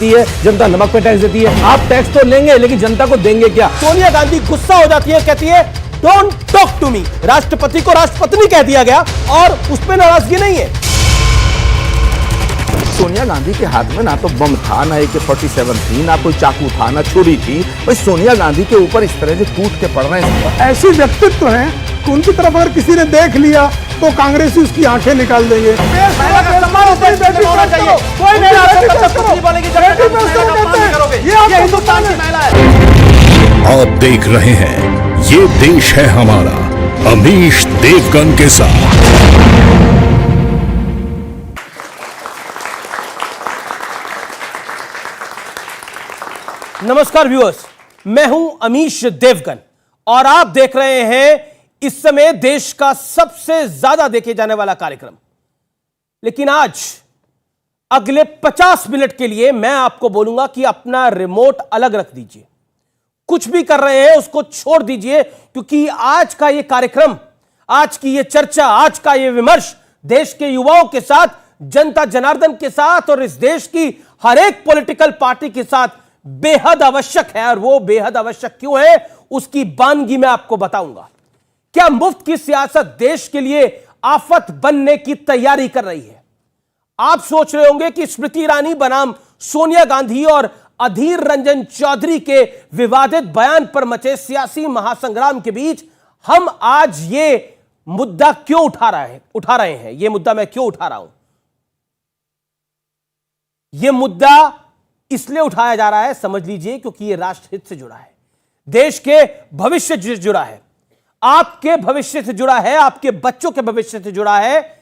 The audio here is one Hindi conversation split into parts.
है, जनता नमक पे टैक्स देती है। आप टैक्स तो लेंगे लेकिन जनता को देंगे क्या? सोनिया गांधी गुस्सा हो जाती है, कहती है डोंट टॉक टू मी। राष्ट्रपति को राष्ट्रपति कह दिया गया और उस पर नाराजगी नहीं है। सोनिया गांधी के हाथ में ना तो बम था, ना AK-47 थी, ना कोई चाकू था, ना छुरी थी। भाई सोनिया गांधी के ऊपर इस तरह से टूट के पड़ रहे हैं। ऐसे व्यक्तित्व हैं कि उनकी तरफ अगर किसी ने देख लिया तो कांग्रेसी उसकी आंखें निकाल देंगे। ये हिंदुस्तान की महिला है। आप देख रहे हैं ये देश है हमारा, अमीश देवगन के साथ। नमस्कार व्यूअर्स, मैं हूं अमीश देवगन और आप देख रहे हैं इस समय देश का सबसे ज्यादा देखे जाने वाला कार्यक्रम। लेकिन आज अगले 50 मिनट के लिए मैं आपको बोलूंगा कि अपना रिमोट अलग रख दीजिए, कुछ भी कर रहे हैं उसको छोड़ दीजिए, क्योंकि आज का यह कार्यक्रम, आज की यह चर्चा, आज का यह विमर्श देश के युवाओं के साथ, जनता जनार्दन के साथ और इस देश की हर एक पॉलिटिकल पार्टी के साथ बेहद आवश्यक है। और वो बेहद आवश्यक क्यों है उसकी बानगी मैं आपको बताऊंगा। क्या मुफ्त की सियासत देश के लिए आफत बनने की तैयारी कर रही है? आप सोच रहे होंगे कि स्मृति ईरानी बनाम सोनिया गांधी और अधीर रंजन चौधरी के विवादित बयान पर मचे सियासी महासंग्राम के बीच हम आज ये मुद्दा क्यों उठा रहे हैं। ये मुद्दा मैं क्यों उठा रहा हूं? यह मुद्दा इसलिए उठाया जा रहा है, समझ लीजिए, क्योंकि यह राष्ट्रहित से जुड़ा है, देश के भविष्य से जुड़ा है, आपके भविष्य से जुड़ा है, आपके बच्चों के भविष्य से जुड़ा है।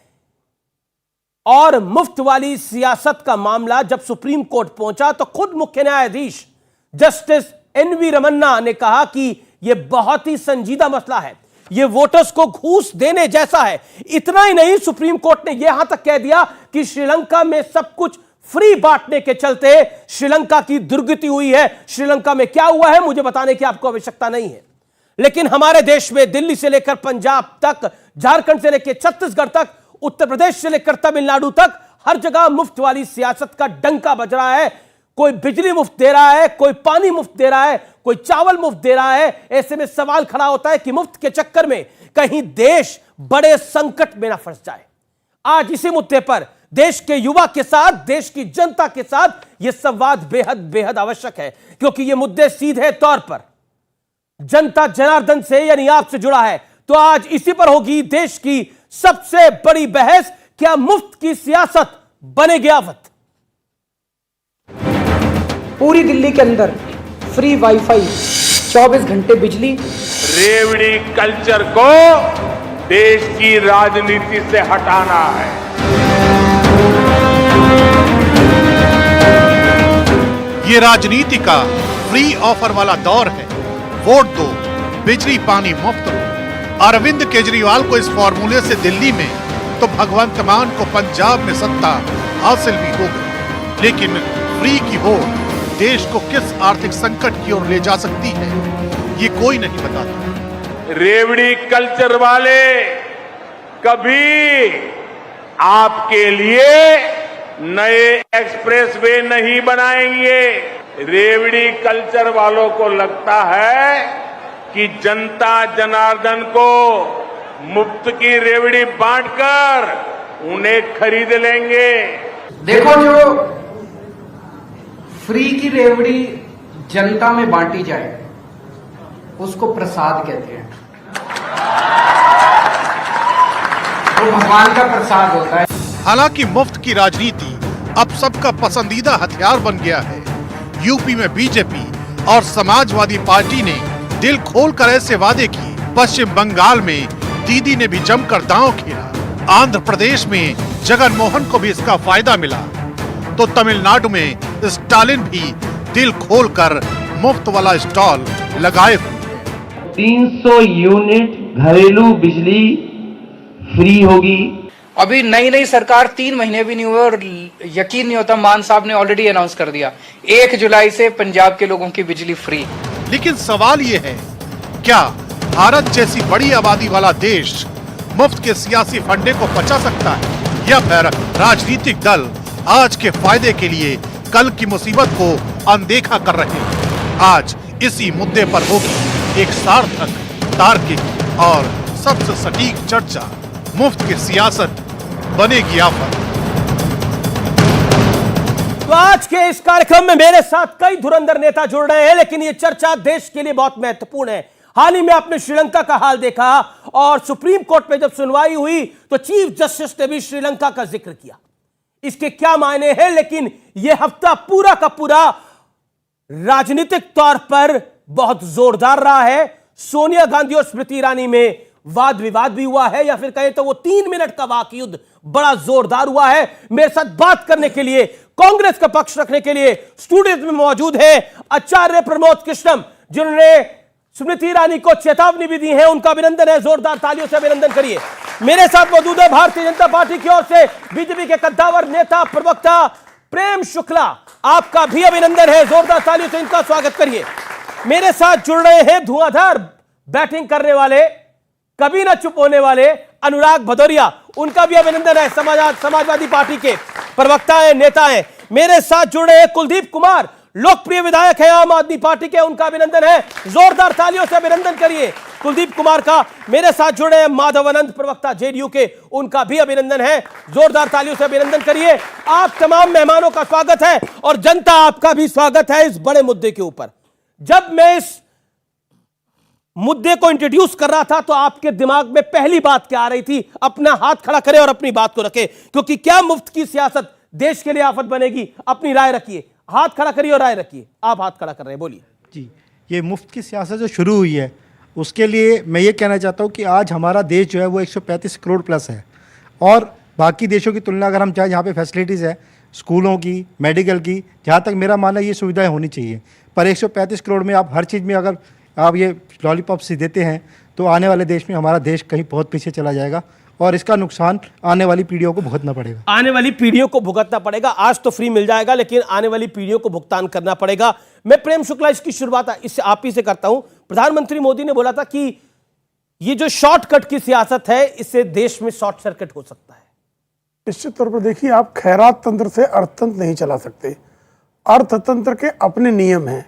और मुफ्त वाली सियासत का मामला जब सुप्रीम कोर्ट पहुंचा तो खुद मुख्य न्यायाधीश जस्टिस NV रमन्ना ने कहा कि यह बहुत ही संजीदा मसला है, यह वोटर्स को घूस देने जैसा है। इतना ही नहीं, सुप्रीम कोर्ट ने यहां तक कह दिया कि श्रीलंका में सब कुछ फ्री बांटने के चलते श्रीलंका की दुर्गति हुई है। श्रीलंका में क्या हुआ है मुझे बताने की आपको आवश्यकता नहीं है, लेकिन हमारे देश में दिल्ली से लेकर पंजाब तक, झारखंड से लेकर छत्तीसगढ़ तक, उत्तर प्रदेश से लेकर तमिलनाडु तक, हर जगह मुफ्त वाली सियासत का डंका बज रहा है। कोई बिजली मुफ्त दे रहा है, कोई पानी मुफ्त दे रहा है, कोई चावल मुफ्त दे रहा है। ऐसे में सवाल खड़ा होता है कि मुफ्त के चक्कर में कहीं देश बड़े संकट में ना फंस जाए। आज इसी मुद्दे पर देश के युवा के साथ, देश की जनता के साथ यह संवाद बेहद बेहद आवश्यक है, क्योंकि यह मुद्दे सीधे तौर पर जनता जनार्दन से यानी आपसे जुड़ा है। तो आज इसी पर होगी देश की सबसे बड़ी बहस, क्या मुफ्त की सियासत बनेगी आफत? पूरी दिल्ली के अंदर फ्री वाईफाई, 24 घंटे बिजली। रेवड़ी कल्चर को देश की राजनीति से हटाना है। ये राजनीति का फ्री ऑफर वाला दौर है। वोट दो, बिजली पानी मुफ्त हो। अरविंद केजरीवाल को इस फॉर्मूले से दिल्ली में तो भगवंत मान को पंजाब में सत्ता हासिल भी हो गई, लेकिन फ्री की वोट देश को किस आर्थिक संकट की ओर ले जा सकती है ये कोई नहीं बताता। रेवड़ी कल्चर वाले कभी आपके लिए नए एक्सप्रेसवे नहीं बनाएंगे। रेवड़ी कल्चर वालों को लगता है कि जनता जनार्दन को मुफ्त की रेवड़ी बांटकर उन्हें खरीद लेंगे। देखो, जो फ्री की रेवड़ी जनता में बांटी जाए उसको प्रसाद कहते हैं, वो भगवान का प्रसाद होता है। हालांकि मुफ्त की राजनीति अब सबका पसंदीदा हथियार बन गया है। यूपी में बीजेपी और समाजवादी पार्टी ने दिल खोलकर ऐसे वादे किए। पश्चिम बंगाल में दीदी ने भी जमकर दांव खेला। आंध्र प्रदेश में जगन मोहन को भी इसका फायदा मिला, तो तमिलनाडु में स्टालिन भी दिल खोलकर मुफ्त वाला स्टॉल लगाए हुए। 300 यूनिट घरेलू बिजली फ्री होगी। अभी नई सरकार 3 महीने भी नहीं हुए और यकीन नहीं होता, मान साहब ने ऑलरेडी अनाउंस कर दिया 1 जुलाई से पंजाब के लोगों की बिजली फ्री। लेकिन सवाल ये है, क्या भारत जैसी बड़ी आबादी वाला देश मुफ्त के सियासी फंडे को बचा सकता है, या फिर राजनीतिक दल आज के फायदे के लिए कल की मुसीबत को अनदेखा कर रहे हैं। आज इसी मुद्दे पर होगी एक सार्थक, तार्किक और सबसे सटीक चर्चा। मुफ्त की सियासत बनेगी आफत। तो आज के इस कार्यक्रम में मेरे साथ कई धुरंधर नेता जुड़ रहे हैं, लेकिन यह चर्चा देश के लिए बहुत महत्वपूर्ण है। हाल ही में आपने श्रीलंका का हाल देखा और सुप्रीम कोर्ट में जब सुनवाई हुई तो चीफ जस्टिस ने भी श्रीलंका का जिक्र किया। इसके क्या मायने हैं, लेकिन यह हफ्ता पूरा का पूरा राजनीतिक तौर पर बहुत जोरदार रहा है। सोनिया गांधी और स्मृति ईरानी में वाद विवाद भी हुआ है, या फिर कहें तो वो 3 मिनट का वाक युद्ध बड़ा जोरदार हुआ है। मेरे साथ बात करने के लिए, कांग्रेस का पक्ष रखने के लिए स्टूडियो में मौजूद है आचार्य प्रमोद कृष्णम, जिन्होंने स्मृति ईरानी को चेतावनी भी दी है। उनका अभिनंदन है, जोरदार तालियों से अभिनंदन करिए। मेरे साथ मौजूद है भारतीय जनता पार्टी की ओर से बीजेपी के कद्दावर नेता प्रवक्ता प्रेम शुक्ला, आपका भी अभिनंदन है, जोरदार तालियों से इनका स्वागत करिए। मेरे साथ जुड़ रहे हैं धुआंधार बैटिंग करने वाले, कभी ना चुप होने वाले अनुराग भदौरिया, उनका भी अभिनंदन है, समाजवादी पार्टी के प्रवक्ता हैं, नेता हैं। मेरे साथ जुड़ रहे हैं कुलदीप कुमार, लोकप्रिय विधायक है आम आदमी पार्टी के, उनका अभिनंदन है, जोरदार तालियों से अभिनंदन करिए कुलदीप कुमार का। मेरे साथ जुड़े हैं माधवानंद, प्रवक्ता जेडीयू के, उनका भी अभिनंदन है, जोरदार तालियों से अभिनंदन करिए। आप तमाम मेहमानों का स्वागत है और जनता आपका भी स्वागत है इस बड़े मुद्दे के ऊपर। जब मैं इस मुद्दे को इंट्रोड्यूस कर रहा था तो आपके दिमाग में पहली बात क्या आ रही थी? अपना हाथ खड़ा करें और अपनी बात को रखें, क्योंकि क्या मुफ्त की सियासत देश के लिए आफत बनेगी? अपनी राय रखिए, हाथ खड़ा करिए और राय रखिए। आप हाथ खड़ा कर रहे हैं, बोलिए जी। ये मुफ्त की सियासत जो शुरू हुई है उसके लिए मैं ये कहना चाहता हूँ कि आज हमारा देश जो है वो 135 करोड़ प्लस है, और बाकी देशों की तुलना अगर हम चाहें, यहाँ पे फैसिलिटीज़ है स्कूलों की, मेडिकल की, जहाँ तक मेरा मानना है ये सुविधाएं होनी चाहिए। पर 135 करोड़ में आप हर चीज़ में अगर आप ये लॉलीपॉप्स देते हैं तो आने वाले देश में हमारा देश कहीं बहुत पीछे चला जाएगा और इसका नुकसान आने वाली पीढ़ियों को भुगतना पड़ेगा। आने वाली पीढ़ियों को भुगतना पड़ेगा। आज तो फ्री मिल जाएगा, लेकिन आने वाली पीढ़ियों को भुगतान करना पड़ेगा। मैं प्रेम शुक्ला इसकी शुरुआत इससे आप ही से करता हूं। प्रधानमंत्री मोदी ने बोला था कि ये जो शॉर्टकट की सियासत है इससे देश में शॉर्ट सर्किट हो सकता है। निश्चित तौर पर देखिए, आप खैरात तंत्र से अर्थतंत्र नहीं चला सकते। अर्थतंत्र के अपने नियम हैं।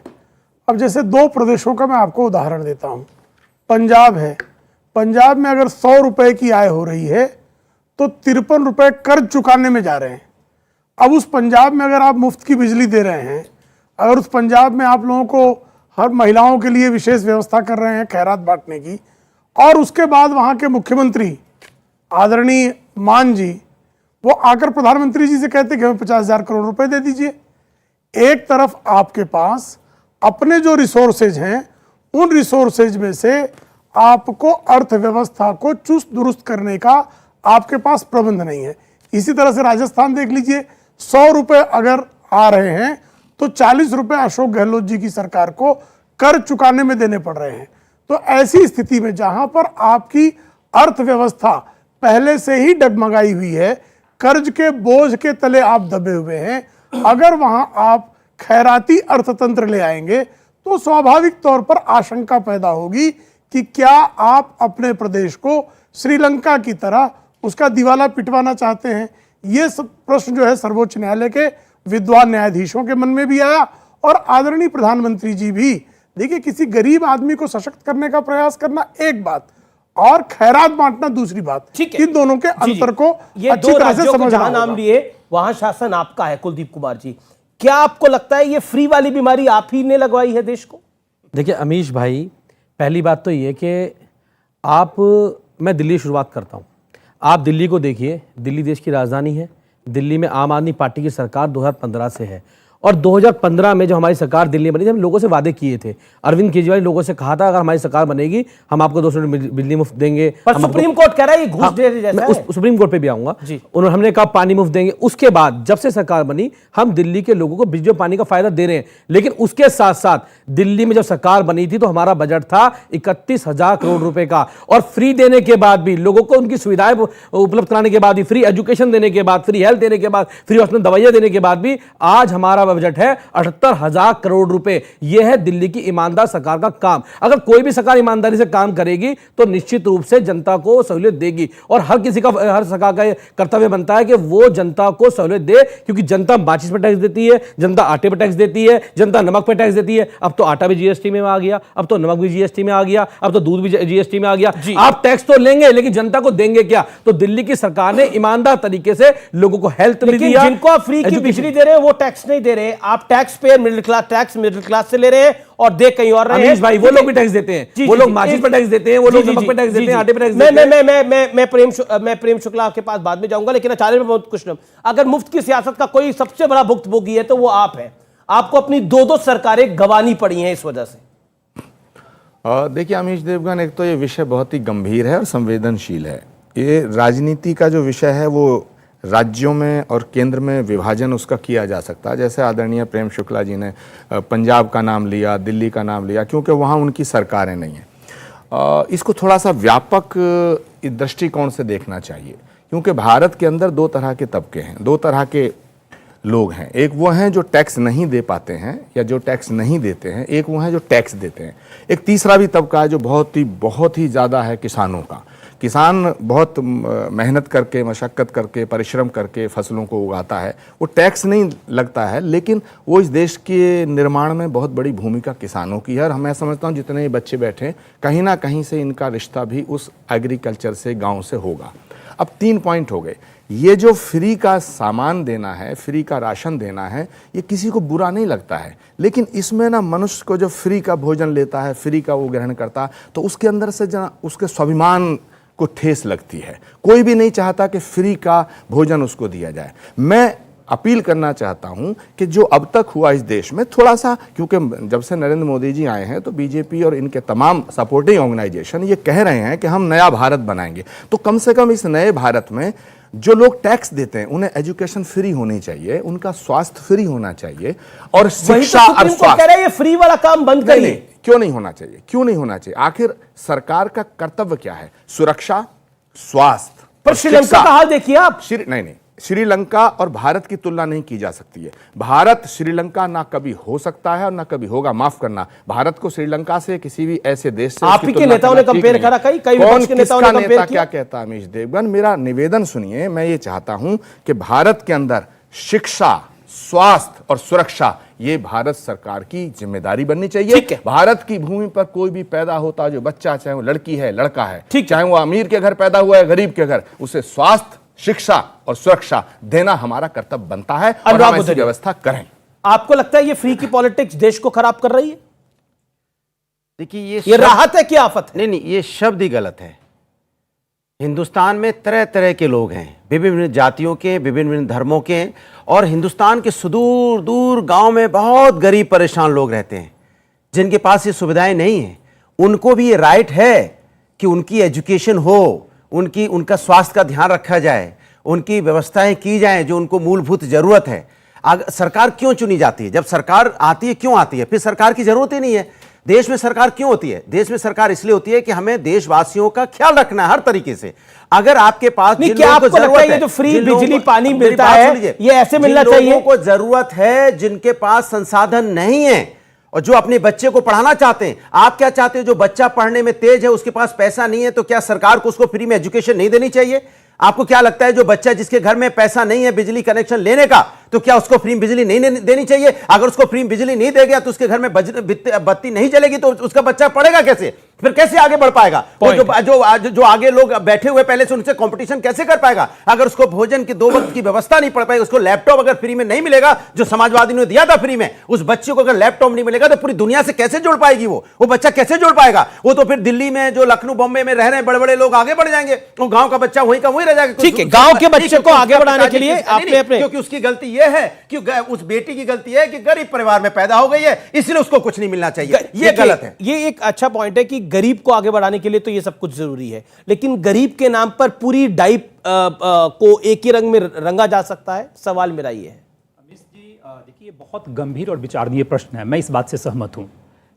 अब जैसे 2 प्रदेशों का मैं आपको उदाहरण देता हूं। पंजाब है, पंजाब में अगर 100 रुपए की आय हो रही है तो 53 रुपए कर्ज चुकाने में जा रहे हैं। अब उस पंजाब में अगर आप मुफ्त की बिजली दे रहे हैं, अगर उस पंजाब में आप लोगों को हर महिलाओं के लिए विशेष व्यवस्था कर रहे हैं खैरात बांटने की, और उसके बाद वहाँ के मुख्यमंत्री आदरणीय मान जी वो आकर प्रधानमंत्री जी से कहते कि हमें 50,000 करोड़ रुपए दे दीजिए। एक तरफ आपके पास अपने जो रिसोर्सेज हैं उन रिसोर्सेज में से आपको अर्थव्यवस्था को चुस्त दुरुस्त करने का आपके पास प्रबंध नहीं है। इसी तरह से राजस्थान देख लीजिए, 100 रुपए अगर आ रहे हैं तो 40 रुपए अशोक गहलोत जी की सरकार को कर्ज चुकाने में देने पड़ रहे हैं। तो ऐसी स्थिति में जहां पर आपकी अर्थव्यवस्था पहले से ही डगमगाई हुई है, कर्ज के बोझ के तले आप दबे हुए हैं, अगर वहां आप खैराती अर्थतंत्र ले आएंगे तो स्वाभाविक तौर पर आशंका पैदा होगी कि क्या आप अपने प्रदेश को श्रीलंका की तरह उसका दिवाला पिटवाना चाहते हैं। ये सब प्रश्न जो है सर्वोच्च न्यायालय के विद्वान न्यायाधीशों के मन में भी आया, और आदरणीय प्रधानमंत्री जी भी, देखिए किसी गरीब आदमी को सशक्त करने का प्रयास करना एक बात और खैरात बांटना दूसरी बात, इन दोनों के अंतर को अच्छी तरह से समझना होगा। नाम लिए वहां शासन आपका है। कुलदीप कुमार जी, क्या आपको लगता है ये फ्री वाली बीमारी आप ही ने लगवाई है देश को? देखिए अमीश भाई, पहली बात तो ये कि मैं दिल्ली से शुरुआत करता हूँ। आप दिल्ली को देखिए, दिल्ली देश की राजधानी है। दिल्ली में आम आदमी पार्टी की सरकार 2015 से है, और 2015 में जब हमारी सरकार दिल्ली बनी थी, हम लोगों से वादे किए थे। अरविंद केजरीवाल ने लोगों से कहा था अगर हमारी सरकार बनेगी हम आपको 200 बिजली मुफ्त देंगे। पर सुप्रीम कोर्ट कह रहा है ये घूस दे जैसा है। सुप्रीम कोर्ट पे भी आऊंगा। उन्होंने हमने कहा पानी मुफ्त देंगे। उसके बाद जब से सरकार बनी हम दिल्ली के लोगों को बिजली और पानी का फायदा दे रहे हैं, लेकिन उसके साथ साथ दिल्ली में जब सरकार बनी थी तो हमारा बजट था 31,000 करोड़ रुपए का, और फ्री देने के बाद भी, लोगों को उनकी सुविधाएं उपलब्ध कराने के बाद भी, फ्री एजुकेशन देने के बाद, फ्री हेल्थ देने के बाद, फ्री हॉस्पिटल दवाइयां देने के बाद भी आज हमारा बजट है 78,000 करोड़ रुपए। यह है दिल्ली की ईमानदार सरकार का काम। अगर कोई भी सरकार ईमानदारी से काम करेगी तो निश्चित रूप से जनता को सहूलियत देगी, और हर सरकार का कर्तव्य बनता है कि वो जनता को सहूलियत दे, क्योंकि जनता माचिस पर टैक्स देती है, जनता आटे पर टैक्स देती है, जनता नमक पर टैक्स देती है। अब तो आटा भी जीएसटी में आ गया, अब तो नमक भी जीएसटी में आ गया, अब तो दूध भी जीएसटी में आ गया। आप टैक्स तो लेंगे लेकिन जनता को देंगे क्या? तो दिल्ली की सरकार ने ईमानदार तरीके से लोगों को हेल्थ भी दिया। जिनको आप फ्री की बिजली दे रहे हैं वो टैक्स नहीं दे रहे, आप tax payer middle class tax middle class से ले रहे हैं और दे कहीं और रहे हैं। भाई वो लोग भी टैक्स देते हैं, वो लोग माचिस पर टैक्स देते हैं, वो लोग नमक पर टैक्स देते हैं, आटे पर टैक्स देते हैं। मैं प्रेम शुक्ला के पास बाद में जाऊंगा, लेकिन आचार्य में बहुत कुछ। अगर मुफ्त की सियासत का कोई सबसे बड़ा भुक्तभोगी है तो वो आप हैं। आपको अपनी दो सरकारें गंवानी पड़ी हैं इस वजह से। देखिए अमीश देवगन, एक तो ये विषय बहुत ही गंभीर है और संवेदनशील है। ये राजनीति का जो विषय है वो राज्यों में और केंद्र में विभाजन उसका किया जा सकता है। जैसे आदरणीय प्रेम शुक्ला जी ने पंजाब का नाम लिया, दिल्ली का नाम लिया, क्योंकि वहाँ उनकी सरकारें नहीं हैं। इसको थोड़ा सा व्यापक दृष्टिकोण से देखना चाहिए, क्योंकि भारत के अंदर दो तरह के तबके हैं, दो तरह के लोग हैं। एक वो हैं जो टैक्स नहीं दे पाते हैं या जो टैक्स नहीं देते हैं, एक वो हैं जो टैक्स देते हैं। एक तीसरा भी तबका है जो बहुत ही ज़्यादा है किसानों का। किसान बहुत मेहनत करके, मशक्क़त करके, परिश्रम करके फसलों को उगाता है, वो टैक्स नहीं लगता है, लेकिन वो इस देश के निर्माण में बहुत बड़ी भूमिका किसानों की है। और मैं समझता हूँ जितने बच्चे बैठे हैं कहीं ना कहीं से इनका रिश्ता भी उस एग्रीकल्चर से, गाँव से होगा। अब 3 पॉइंट हो गए। ये जो फ्री का सामान देना है, फ्री का राशन देना है, ये किसी को बुरा नहीं लगता है, लेकिन इसमें ना मनुष्य को जो फ्री का भोजन लेता है, फ्री का वो ग्रहण करता है, तो उसके अंदर से जना उसके स्वाभिमान को ठेस लगती है। कोई भी नहीं चाहता कि फ्री का भोजन उसको दिया जाए। मैं अपील करना चाहता हूं कि जो अब तक हुआ इस देश में थोड़ा सा, क्योंकि जब से नरेंद्र मोदी जी आए हैं तो बीजेपी और इनके तमाम सपोर्टिंग ऑर्गेनाइजेशन ये कह रहे हैं कि हम नया भारत बनाएंगे। तो कम से कम इस नए भारत में जो लोग टैक्स देते हैं उन्हें एजुकेशन फ्री होनी चाहिए, उनका स्वास्थ्य फ्री होना चाहिए, और शिक्षा और स्वास्थ्य। ये फ्री वाला काम बंद करिए। क्यों नहीं होना चाहिए? क्यों नहीं होना चाहिए? आखिर सरकार का कर्तव्य क्या है? सुरक्षा, स्वास्थ्य। पर श्रीलंका का हाल देखिए आप। नहीं, श्रीलंका और भारत की तुलना नहीं की जा सकती है। भारत श्रीलंका ना कभी हो सकता है और ना कभी होगा। माफ करना, भारत को श्रीलंका से किसी भी ऐसे देश से आप ही के नेताओं ने कंपेयर करा, कई विपक्ष के नेताओं ने कंपेयर किया। क्या कहता अमीश देवगन? मेरा निवेदन सुनिए। मैं ये चाहता हूं कि भारत के अंदर शिक्षा, स्वास्थ्य और सुरक्षा ये भारत सरकार की जिम्मेदारी बननी चाहिए। भारत की भूमि पर कोई भी पैदा होता जो बच्चा, चाहे वो लड़की है, लड़का है, चाहे वो अमीर के घर पैदा हुआ है, गरीब के घर, उसे स्वास्थ्य, शिक्षा और सुरक्षा देना हमारा कर्तव्य बनता है और हम ऐसी व्यवस्था करें। आपको लगता है ये फ्री की पॉलिटिक्स देश को खराब कर रही है? देखिए ये राहत है कि आफत है? नहीं, ये शब्द ही गलत है। हिंदुस्तान में तरह तरह के लोग हैं, विभिन्न जातियों के, विभिन्न धर्मों के, और हिंदुस्तान के सुदूर दूर गांव में बहुत गरीब परेशान लोग रहते हैं जिनके पास ये सुविधाएं नहीं हैं। उनको भी ये राइट है कि उनकी एजुकेशन हो, उनका स्वास्थ्य का ध्यान रखा जाए, उनकी व्यवस्थाएं की जाएं जो उनको मूलभूत जरूरत है। सरकार क्यों चुनी जाती है? जब सरकार आती है क्यों आती है? फिर सरकार की जरूरत ही नहीं है। देश में सरकार क्यों होती है? देश में सरकार इसलिए होती है कि हमें देशवासियों का ख्याल रखना है हर तरीके से। अगर आपके पास क्या आपको लगता है ये जो फ्री बिजली पानी मिलता है ये ऐसे मिलना चाहिए? लोगों को जरूरत है जिनके पास संसाधन नहीं है और जो अपने बच्चे को पढ़ाना चाहते हैं। आप क्या चाहते हैं? जो बच्चा पढ़ने में तेज है, उसके पास पैसा नहीं है, तो क्या सरकार को उसको फ्री में एजुकेशन नहीं देनी चाहिए? आपको क्या लगता है जो बच्चा जिसके घर में पैसा नहीं है बिजली कनेक्शन लेने का, तो क्या उसको फ्री बिजली नहीं देनी चाहिए? अगर उसको फ्री बिजली नहीं देगा तो उसके घर में बत्ती नहीं जलेगी तो उसका बच्चा पढ़ेगा कैसे? फिर कैसे आगे बढ़ पाएगा? जो आगे लोग बैठे हुए पहले से उनसे कंपटीशन कैसे कर पाएगा? अगर उसको भोजन की 2 वक्त की व्यवस्था नहीं पड़ पाएगी, उसको लैपटॉप अगर फ्री में नहीं मिलेगा जो समाजवादी ने दिया था फ्री में, उस बच्चे को अगर लैपटॉप नहीं मिलेगा तो पूरी दुनिया से कैसे जुड़ पाएगी? वो बच्चा कैसे जुड़ पाएगा? वो तो फिर दिल्ली में जो लखनऊ बॉम्बे में रह रहे हैं बड़े बड़े लोग आगे बढ़ जाएंगे, वो गांव का बच्चा वहीं का वहीं रह जाएगा। ठीक है, गांव के बच्चे को आगे बढ़ाने के लिए आपने क्योंकि उसकी गलती यह है कि उस बेटी की गलती है कि गरीब परिवार में पैदा हो गई है, इसलिए उसको कुछ नहीं मिलना चाहिए। ये गलत है। ये एक अच्छा पॉइंट है कि गरीब को आगे बढ़ाने के लिए तो ये सब कुछ जरूरी है, लेकिन गरीब के नाम पर पूरी डाइप को एक ही रंग में रंगा जा सकता है? सवाल मेरा ये है। अमीश जी, देखिए बहुत गंभीर और विचारणीय प्रश्न है, मैं इस बात से सहमत हूं।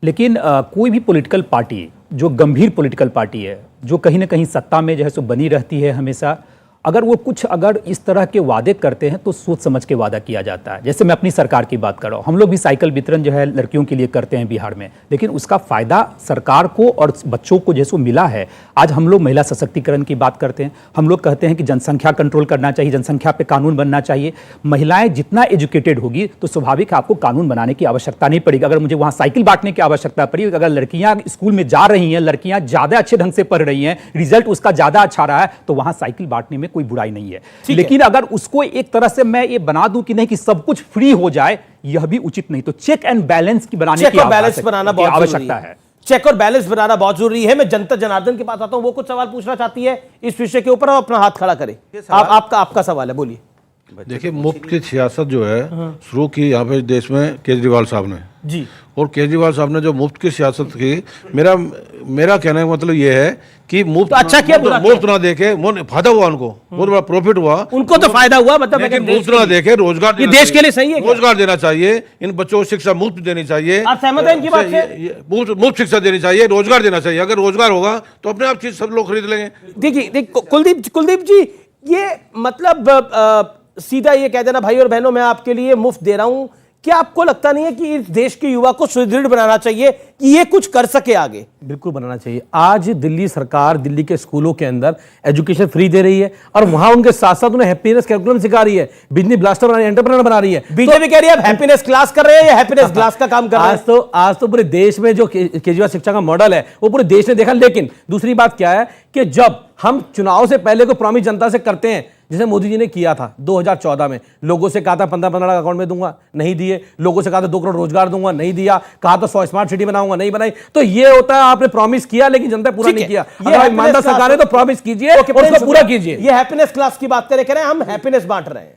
लेकिन कोई भी पॉलिटिकल पार्टी जो गंभीर पॉलिटिकल पार्टी है, जो कहीं ना कहीं सत्ता में जो है सो बनी रहती है हमेशा, अगर वो कुछ अगर इस तरह के वादे करते हैं तो सोच समझ के वादा किया जाता है। जैसे मैं अपनी सरकार की बात कर रहा हूँ, हम लोग भी साइकिल वितरण जो है लड़कियों के लिए करते हैं बिहार में, लेकिन उसका फायदा सरकार को और बच्चों को जैसो मिला है। आज हम लोग महिला सशक्तिकरण की बात करते हैं, हम लोग कहते हैं कि जनसंख्या कंट्रोल करना चाहिए, जनसंख्या पे कानून बनना चाहिए। महिलाएं जितना एजुकेटेड होगी तो स्वाभाविक है आपको कानून बनाने की आवश्यकता नहीं पड़ेगी। अगर मुझे वहां साइकिल बांटने की आवश्यकता पड़ी, अगर लड़कियां स्कूल में जा रही हैं, लड़कियां ज्यादा अच्छे ढंग से पढ़ रही हैं, रिजल्ट उसका ज्यादा अच्छा रहा है, तो वहां साइकिल बांटने में कोई बुराई नहीं है। लेकिन अगर उसको एक तरह से मैं ये बना दूं कि नहीं कि सब कुछ फ्री हो जाए, यह भी उचित नहीं। तो चेक एंड बैलेंस की बनाने की आवश्यकता है। चेक और बैलेंस बनाना बहुत जरूरी है। मैं जनता जनार्दन के पास आता हूं, वो कुछ सवाल पूछना चाहती है इस विषय के ऊपर, अपना हाथ खड़ा करें। आपका सवाल है, बोलिए। देखिए, मुफ्त की सियासत जो है शुरू की यहाँ पे देश में केजरीवाल साहब ने जी, और केजरीवाल साहब ने जो मुफ्त की सियासत की, मेरा कहने का मतलब ये है कि मुफ्त तो अच्छा किया, मुफ्त ना देके फायदा हुआ उनको, बहुत बड़ा प्रॉफिट हुआ उनको, तो फायदा हुआ, मतलब मुफ्त ना देके रोजगार, ये देश के लिए सही है, रोजगार देना चाहिए, इन बच्चों को शिक्षा मुफ्त देनी चाहिए। आप सहमत हैं इनकी बात से? मुफ्त शिक्षा देनी चाहिए, रोजगार देना चाहिए। अगर रोजगार होगा तो अपने आप चीज सब लोग खरीद लेंगे। देखिए कुलदीप जी, ये मतलब सीधा ये कह देना, भाई और बहनों मैं आपके लिए मुफ्त दे रहा हूं, क्या आपको लगता नहीं है कि इस देश के युवा को सुदृढ़ बनाना चाहिए कि ये कुछ कर सके आगे? बिल्कुल बनाना चाहिए। आज दिल्ली सरकार दिल्ली के स्कूलों के अंदर एजुकेशन फ्री दे रही है और वहां उनके साथ साथ उन्हें हैप्पीनेस कैरिकुलम सिखा रही है, बिजनेस ब्लास्टर बना रही है, एंटरप्रेन्योर बना रही है। बीजेपी कह रही है हैप्पीनेस क्लास कर रहे हैं या हैप्पीनेस क्लास का काम कर रहे हैं? आज तो पूरे देश में जो केजरीवाल शिक्षा का मॉडल है वो पूरे देश ने देखा। लेकिन दूसरी बात क्या है कि जब हम चुनाव से पहले को प्रॉमिस जनता से करते हैं, जैसे मोदी जी ने किया था 2014 में, लोगों से कहा था 15-15 लाख अकाउंट में दूंगा, नहीं दिए। लोगों से कहा था 2 करोड़ रोजगार दूंगा, नहीं दिया। कहा था 100 स्मार्ट सिटी बनाऊंगा, नहीं बनाई। तो ये होता है, आपने प्रॉमिस किया लेकिन जनता पूरा नहीं किया। अगर ईमानदार सरकार है तो प्रॉमिस कीजिए और उसको पूरा कीजिए। ये हैप्पीनेस क्लास की बात कह रहे हैं, हम हैप्पीनेस बांट रहे हैं।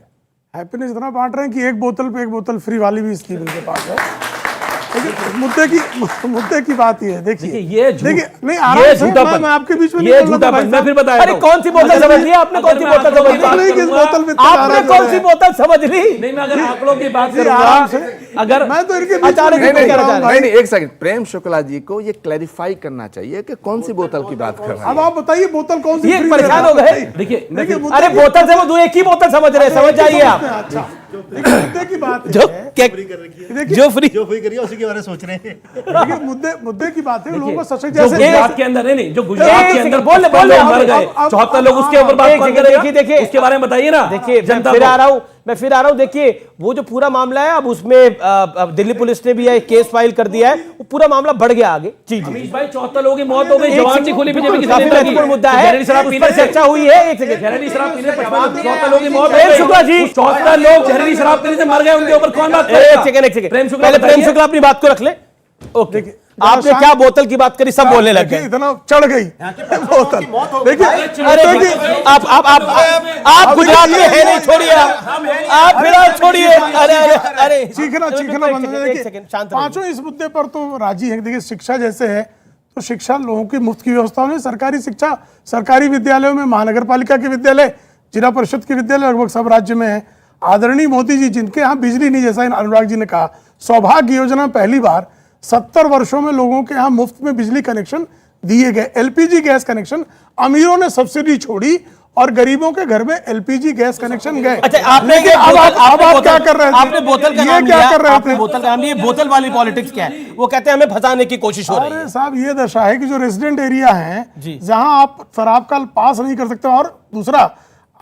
हैप्पीनेस इतना बांट रहे हैं कि एक बोतल पे एक बोतल फ्री वाली भी स्कीम इनके पास है। मुद्दे की बात ये है, देखिए नहीं आराम मैं आपके बीच में ये झूठापन मैं फिर बताया। अरे कौन सी बोतल समझ ली आपने? कौन सी बोतल समझ ली आपने? कौन सी बोतल समझ ली? नहीं, मैं अगर आंकड़ों की बात करूंगा, अगर मैं तो इनके नहीं, एक सेकंड, प्रेम शुक्ला जी को ये क्लैरिफाई करना चाहिए कि कौन सी बोतल की बात कर रहे हैं। अब आप बताइए बोतल कौन सी? ये परेशान हो गए। देखिए, अरे बोतल से वो एक ही बोतल समझ रहे हैं, समझ जाइए आप। अच्छा, मुद्दे की बात जो फ्री कर रही है उसी के बारे में सोच रहे हैं। मुद्दे की बात है, लोगों को सशक्त जैसे गुजरात के अंदर नहीं, जो गुजरात के अंदर बोल मर गए 74 लोग, उसके ऊपर बात देखिए उसके बारे में बताइए ना। देखिए मैं फिर आ रहा हूं। देखिए वो जो पूरा मामला है, अब उसमें दिल्ली पुलिस ने भी एक केस फाइल कर दिया है, वो पूरा मामला बढ़ गया आगे। जी अमीश भाई, 74 लोगों की मौत हो गई, जवान नहीं खोली बीजेपी की। काफी महत्वपूर्ण मुद्दा है, चर्चा हुई है। एक सेकंड, जहरीली शराब पीने 74 लोगों की मौत हो गई। शुक्ला जी, 74 लोग जहरीली शराब पीने से मर गए, उनके ऊपर कौन बात करेगा? एक सेकंड, पहले प्रेम शुक्ला अपनी बात को रख ले। ओके, आपने क्या बोतल की बात करी, सब बोलने लग गए। इतना चढ़ गई बोतल। देखिए, अरे आप गुजरात में है नहीं, छोड़िए आप फिर छोड़िए। अरे चीखना बंद कर देखिए। पांचों इस मुद्दे पर तो राजी है। देखिए, शिक्षा जैसे है तो शिक्षा लोगों की मुफ्त की व्यवस्था होनी, सरकारी शिक्षा सरकारी विद्यालयों में, महानगर पालिका के विद्यालय, जिला परिषद के विद्यालय लगभग सब राज्य में है। आदरणीय मोदी जी, जिनके यहाँ बिजली नहीं, जैसा अनुराग जी ने कहा, सौभाग्य योजना पहली बार 70 वर्षों में लोगों के यहाँ मुफ्त में बिजली कनेक्शन दिए गए। एलपीजी गैस कनेक्शन अमीरों ने सब्सिडी छोड़ी और गरीबों के घर में एलपीजी गैस कनेक्शन गए। अच्छा, आपने अब आप क्या कर रहे थे? आपने बोतल का नाम लिया, आपने बोतल का नाम लिया। बोतल वाली पॉलिटिक्स क्या है? वो कहते हैं हमें फंसाने की कोशिश हो रही है। अरे साहब, ये दशा है कि जो रेजिडेंट एरिया है, जहां आप शराब का पास नहीं कर सकते। और दूसरा,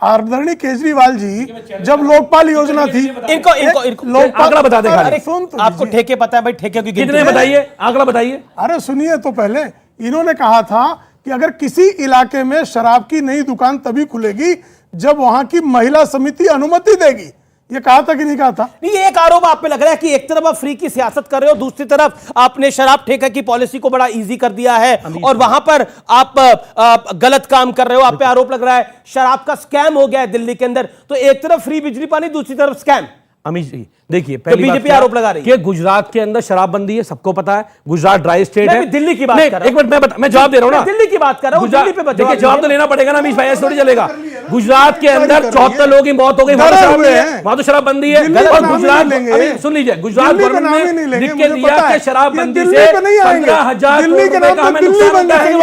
आदरणीय केजरीवाल जी, जब लोकपाल योजना थी, इनको आंकड़ा बता दे। आपको ठेके पता है भाई? ठेके की कितने बताइए, आंकड़ा बताइए। अरे सुनिए तो पहले, इन्होंने कहा था कि अगर किसी इलाके में शराब की नई दुकान तभी खुलेगी जब वहां की महिला समिति अनुमति देगी। ये कहा था कि नहीं कहा था? नहीं, एक आरोप आप पे लग रहा है कि एक तरफ आप फ्री की सियासत कर रहे हो, दूसरी तरफ आपने शराब ठेका की पॉलिसी को बड़ा इजी कर दिया है और वहां पर आप गलत काम कर रहे हो। आप पे आरोप लग रहा है शराब का स्कैम हो गया है दिल्ली के अंदर। तो एक तरफ फ्री बिजली पानी, दूसरी तरफ स्कैम। अमीश जी, देखिए पहली बीजेपी बात आरोप लगा रही है कि गुजरात के अंदर शराबबंदी है, सबको पता है। गुजरात ड्राई स्टेट है। दिल्ली की बात कर रहा हूं। एक मिनट मैं जवाब दे रहा हूं ना, दिल्ली की बात कर रहा हूं। दिल्ली पे देखिए जवाब तो लेना पड़ेगा ना अमीश भाई, ऐसे थोड़ी चलेगा। गुजरात के अंदर 74 लोगों की मौत हो गई, वहां तो शराबबंदी है। और गुजरात, अभी सुन लीजिए, गुजरात गवर्नमेंट ने लिख के दिया कि शराबबंदी से 15,000 करोड़ रुपए का हमें नुकसान होता है।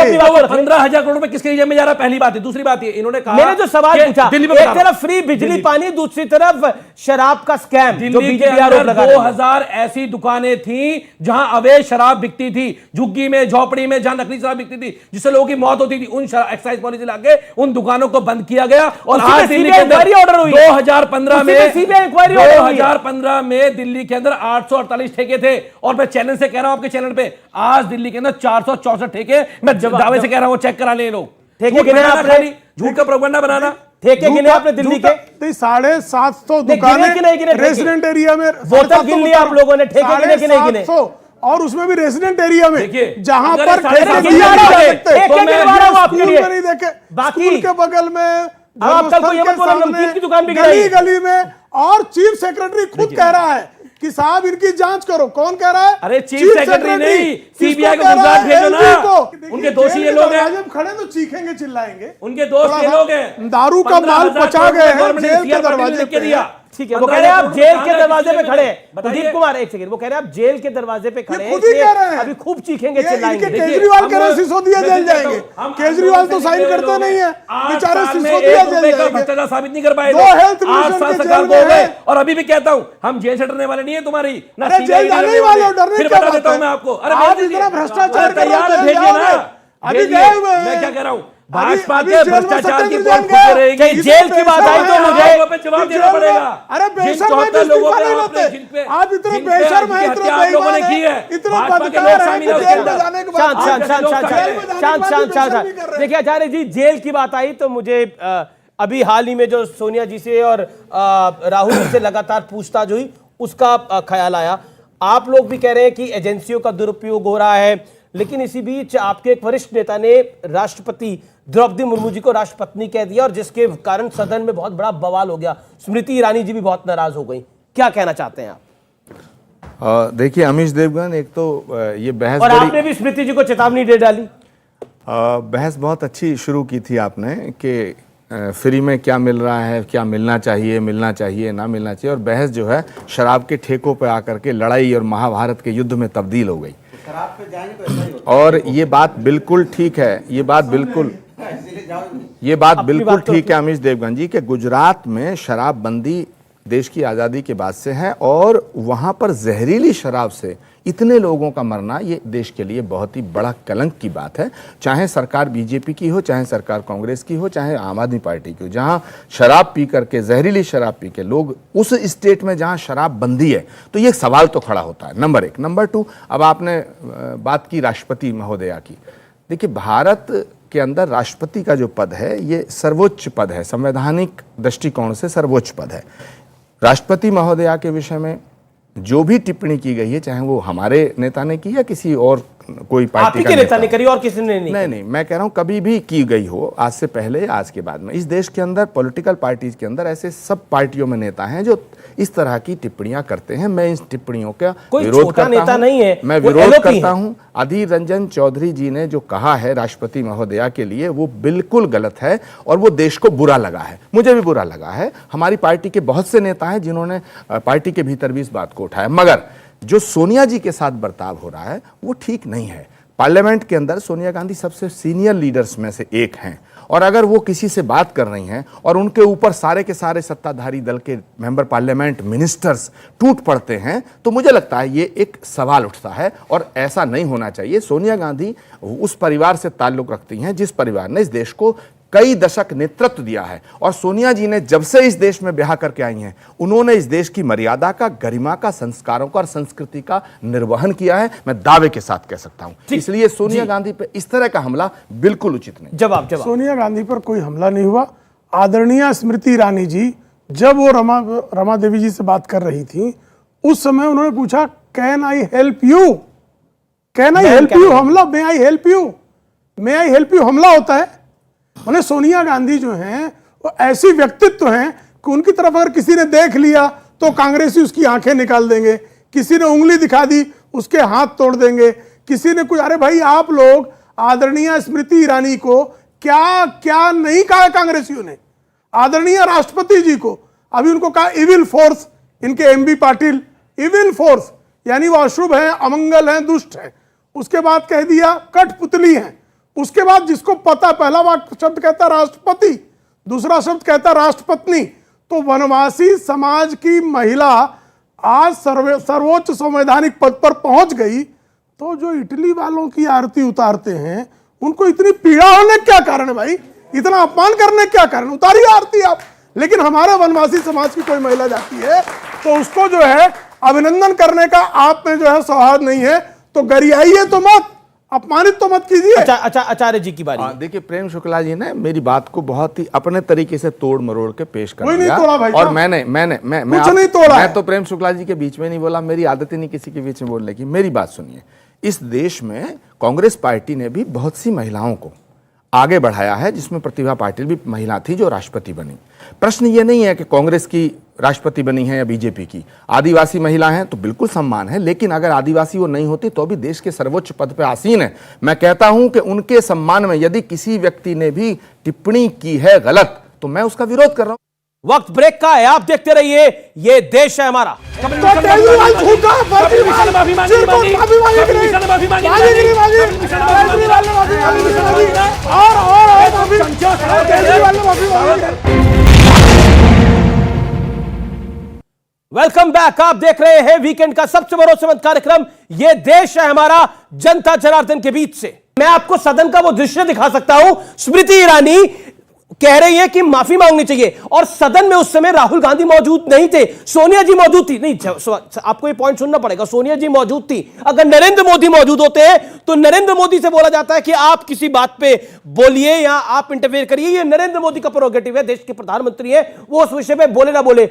15,000 करोड़ रुपए किसके जेब में जा रहा है, पहली बात है। दूसरी बात है, इन्होंने कहा, मैंने जो सवाल पूछा, दिल्ली में एक तरफ फ्री बिजली पानी, दूसरी तरफ शराब का स्कैम, जो बीजेपी आरोप लगा रही है। 2000 ऐसी दुकानें थी जहां अवैध शराब बिकती थी, झुग्गी में, झोपड़ी में, जहां नकली शराब बिकती थी, जिससे लोगों की मौत होती थी। उन एक्साइज पॉलिसी लाके उन दुकानों को बंद किया गया। और आज दिल्ली के अंदर 2015 में दिल्ली के अंदर 848 ठेके थे। और मैं चैनल से कह रहा हूं, आपके चैनल पे, आज दिल्ली के अंदर 464 ठेके। मैं दावे से कह रहा हूं, चेक करा ले लोग। ठेके गिने आपने, झूठ का प्रोपगंडा बनाना। ठेके गिने आपने दिल्ली के 750 दुकानें रेसिडेंट एरिया में, बोतल गिन लिया आप लोगों ने, ठेके गिने कि नहीं गिने? और उसमें भी रेसिडेंट एरिया में, जहां पर नहीं देखे, स्कूल के बगल में, नमकीन की दुकान भी गली गली में। और चीफ सेक्रेटरी खुद कह रहा है कि साहब इनकी जांच करो। कौन कह रहा है? अरे चीफ सेक्रेटरी नहीं, सीबीआई को गुजरात भेजो ना। उनके दोषी ये लोग हैं। जब खड़े तो चीखेंगे चिल्लाएंगे, उनके दोस्त ये लोग हैं। दारू का माल पचा गए हैं जेल के दरवाजे पे दिया। ठीक है, वो कह रहे हैं आप जेल के दरवाजे पे खड़े हैं। प्रदीप कुमार एक सेकंड, वो कह रहे हैं आप जेल के दरवाजे पे खड़े हैं, अभी खूब चीखेंगे चिल्लाएंगे। केजरीवाल कह रहे सिसोदिया जेल जाएंगे, केजरीवाल तो साइन करते नहीं है, बेचारे सिसोदिया जेल जाएंगे। भ्रष्टाचार साबित नहीं कर पाए, 2 हेल्थ मिशन के जेल में है। और अभी भी कहता हूं, हम जेल से डरने वाले नहीं है तुम्हारी ना, जेल जाने वाले हो, डरने क्या बात है? मैं आपको, आप इतना भ्रष्टाचार कर रहे हैं, भेजिए ना। अभी गए हुए हैं। मैं क्या कह रहा हूं, भाजपा के भ्रष्टाचार की बहुत रहेगी। जेल की बात आई तो मुझे जवाब देना पड़ेगा। अरे बेशर्म है, लोगों नहीं लेते आप, इतने बेशर्म है, इतने बेईमान है, इतने बदकार है कि जेल में जाने के बाद शांत। देखिए आचार्य जी, जेल की बात आई तो मुझे अभी हाल ही में जो सोनिया जी से और राहुल जी से लगातार पूछताछ हुई, उसका ख्याल आया। आप लोग भी कह रहे हैं कि एजेंसियों का दुरुपयोग हो रहा है, लेकिन इसी बीच आपके एक वरिष्ठ नेता ने राष्ट्रपति द्रौपदी मुर्मू जी को राष्ट्रपत्नी कह दिया, और जिसके कारण सदन में बहुत बड़ा बवाल हो गया। स्मृति ईरानी जी भी बहुत नाराज हो गई। क्या कहना चाहते हैं आप? देखिए अमीश देवगन, एक तो ये बहस, और आपने भी स्मृति जी को चेतावनी दे डाली। बहस बहुत अच्छी शुरू की थी आपने कि फ्री में क्या मिल रहा है, क्या मिलना चाहिए ना मिलना चाहिए। और बहस जो है शराब के ठेकों पे आकर के लड़ाई और महाभारत के युद्ध में तब्दील हो गई। और ये बात बिल्कुल ठीक है, ये बात बिल्कुल ठीक है अमीश देवगन जी, कि गुजरात में शराबबंदी देश की आज़ादी के बाद से है, और वहाँ पर जहरीली शराब से इतने लोगों का मरना ये देश के लिए बहुत ही बड़ा कलंक की बात है। चाहे सरकार बीजेपी की हो, चाहे सरकार कांग्रेस की हो, चाहे आम आदमी पार्टी की हो, जहाँ शराब पी करके, जहरीली शराब पी के लोग उस स्टेट में जहाँ शराब बंदी है, तो ये सवाल तो खड़ा होता है, नंबर 1। नंबर 2, अब आपने बात की राष्ट्रपति महोदया की। देखिए भारत के अंदर राष्ट्रपति का जो पद है ये सर्वोच्च पद है, संवैधानिक दृष्टिकोण से सर्वोच्च पद है। राष्ट्रपति महोदया के विषय में जो भी टिप्पणी की गई है, चाहे वो हमारे नेता ने की या किसी और कोई पार्टी का नेता ने करी और किसी ने नहीं, मैं कह रहा हूं कभी भी की गई हो, आज से पहले, आज के बाद में। इस देश के अंदर पॉलिटिकल पार्टीज के अंदर ऐसे सब पार्टियों में नेता हैं जो इस तरह की टिप्पणियां करते हैं। मैं इन टिप्पणियों का विरोध करता हूं, मैं विरोध करता हूं। अधीर रंजन चौधरी जी ने जो कहा है राष्ट्रपति महोदया के लिए, वो बिल्कुल गलत है और वो देश को बुरा लगा है, मुझे भी बुरा लगा है। हमारी पार्टी के बहुत से नेता हैं जिन्होंने पार्टी के भीतर भी इस बात को उठाया, मगर जो सोनिया जी के साथ बर्ताव हो रहा है वो ठीक नहीं है। पार्लियामेंट के अंदर सोनिया गांधी सबसे सीनियर लीडर्स में से एक हैं, और अगर वो किसी से बात कर रही हैं और उनके ऊपर सारे के सारे सत्ताधारी दल के मेंबर पार्लियामेंट, मिनिस्टर्स टूट पड़ते हैं, तो मुझे लगता है ये एक सवाल उठता है, और ऐसा नहीं होना चाहिए। सोनिया गांधी उस परिवार से ताल्लुक रखती हैं जिस परिवार ने इस देश को कई दशक नेतृत्व दिया है, और सोनिया जी ने जब से इस देश में ब्याह करके आई हैं, उन्होंने इस देश की मर्यादा का, गरिमा का, संस्कारों का और संस्कृति का निर्वहन किया है, मैं दावे के साथ कह सकता हूं। इसलिए सोनिया गांधी पे इस तरह का हमला बिल्कुल उचित नहीं। जवाब सोनिया गांधी पर कोई हमला नहीं हुआ। आदरणीय स्मृति ईरानी जी जब वो रमा देवी जी से बात कर रही थी, उस समय उन्होंने पूछा can I help you, can I help you हमला, may I help you, may I help you हमला होता है। मैंने सोनिया गांधी जो हैं वो ऐसी व्यक्तित्व हैं कि उनकी तरफ अगर किसी ने देख लिया तो कांग्रेसी उसकी आंखें निकाल देंगे, किसी ने उंगली दिखा दी उसके हाथ तोड़ देंगे, किसी ने कुछ। अरे भाई, आप लोग आदरणीय स्मृति ईरानी को क्या क्या नहीं कहा कांग्रेसियों ने, आदरणीय राष्ट्रपति जी को अभी उनको कहा इविल फोर्स, इनके एमबी पाटिल, इविल फोर्स यानी वो अशुभ है, अमंगल है, दुष्ट है। उसके बाद कह दिया कठपुतली है। उसके बाद जिसको पता, पहला शब्द कहता राष्ट्रपति, दूसरा शब्द कहता राष्ट्रपत्नी। तो वनवासी समाज की महिला आज सर्वोच्च संवैधानिक पद पर पहुंच गई, तो जो इटली वालों की आरती उतारते हैं उनको इतनी पीड़ा होने क्या कारण है भाई, इतना अपमान करने क्या कारण? उतारिए आरती आप। लेकिन हमारे वनवासी समाज की कोई महिला जाती है तो उसको जो है अभिनंदन करने का आप में जो है सौहार्द नहीं है, तो गरियाइए तो मत, अपमानित तो मत कीजिए। अच्छा, आचार्य जी की बारी। देखिए, प्रेम शुक्ला जी ने मेरी बात को बहुत ही अपने तरीके से तोड़ मरोड़ के पेश कर कोई दिया। नहीं तोड़ा भाई और साहब। मैं कुछ नहीं तोड़ा मैं तो प्रेम शुक्ला जी के बीच में नहीं बोला, मेरी आदत ही नहीं किसी के बीच में बोलने की। मेरी बात सुनिए, इस देश में कांग्रेस पार्टी ने भी बहुत सी महिलाओं को आगे बढ़ाया है, जिसमें प्रतिभा पाटिल भी महिला थी जो राष्ट्रपति बनी। प्रश्न ये नहीं है कि कांग्रेस की राष्ट्रपति बनी है या बीजेपी की। आदिवासी महिला हैं तो बिल्कुल सम्मान है, लेकिन अगर आदिवासी वो नहीं होती तो भी देश के सर्वोच्च पद पर आसीन है। मैं कहता हूं कि उनके सम्मान में यदि किसी व्यक्ति ने भी टिप्पणी की है गलत, तो मैं उसका विरोध कर रहा हूं। वक्त ब्रेक का है, आप देखते रहिए, ये देश है हमारा। Welcome back. आप देख रहे हैं वीकेंड का सबसे भरोसेमंद कार्यक्रम ये देश है हमारा, जनता जनार्दन के बीच से। मैं आपको सदन का वो दृश्य दिखा सकता हूं, स्मृति ईरानी कह रही है कि माफी मांगनी चाहिए, और सदन में उस समय राहुल गांधी मौजूद नहीं थे, सोनिया जी मौजूद थी। नहीं, आपको ये पॉइंट सुनना पड़ेगा, सोनिया जी मौजूद थी। अगर नरेंद्र मोदी मौजूद होते हैं तो नरेंद्र मोदी से बोला जाता है कि आप किसी बात पे बोलिए या आप इंटरफेयर करिए, ये नरेंद्र मोदी का प्रोरोगेटिव है, देश के प्रधानमंत्री है, वो उस विषय पे बोले ना बोले।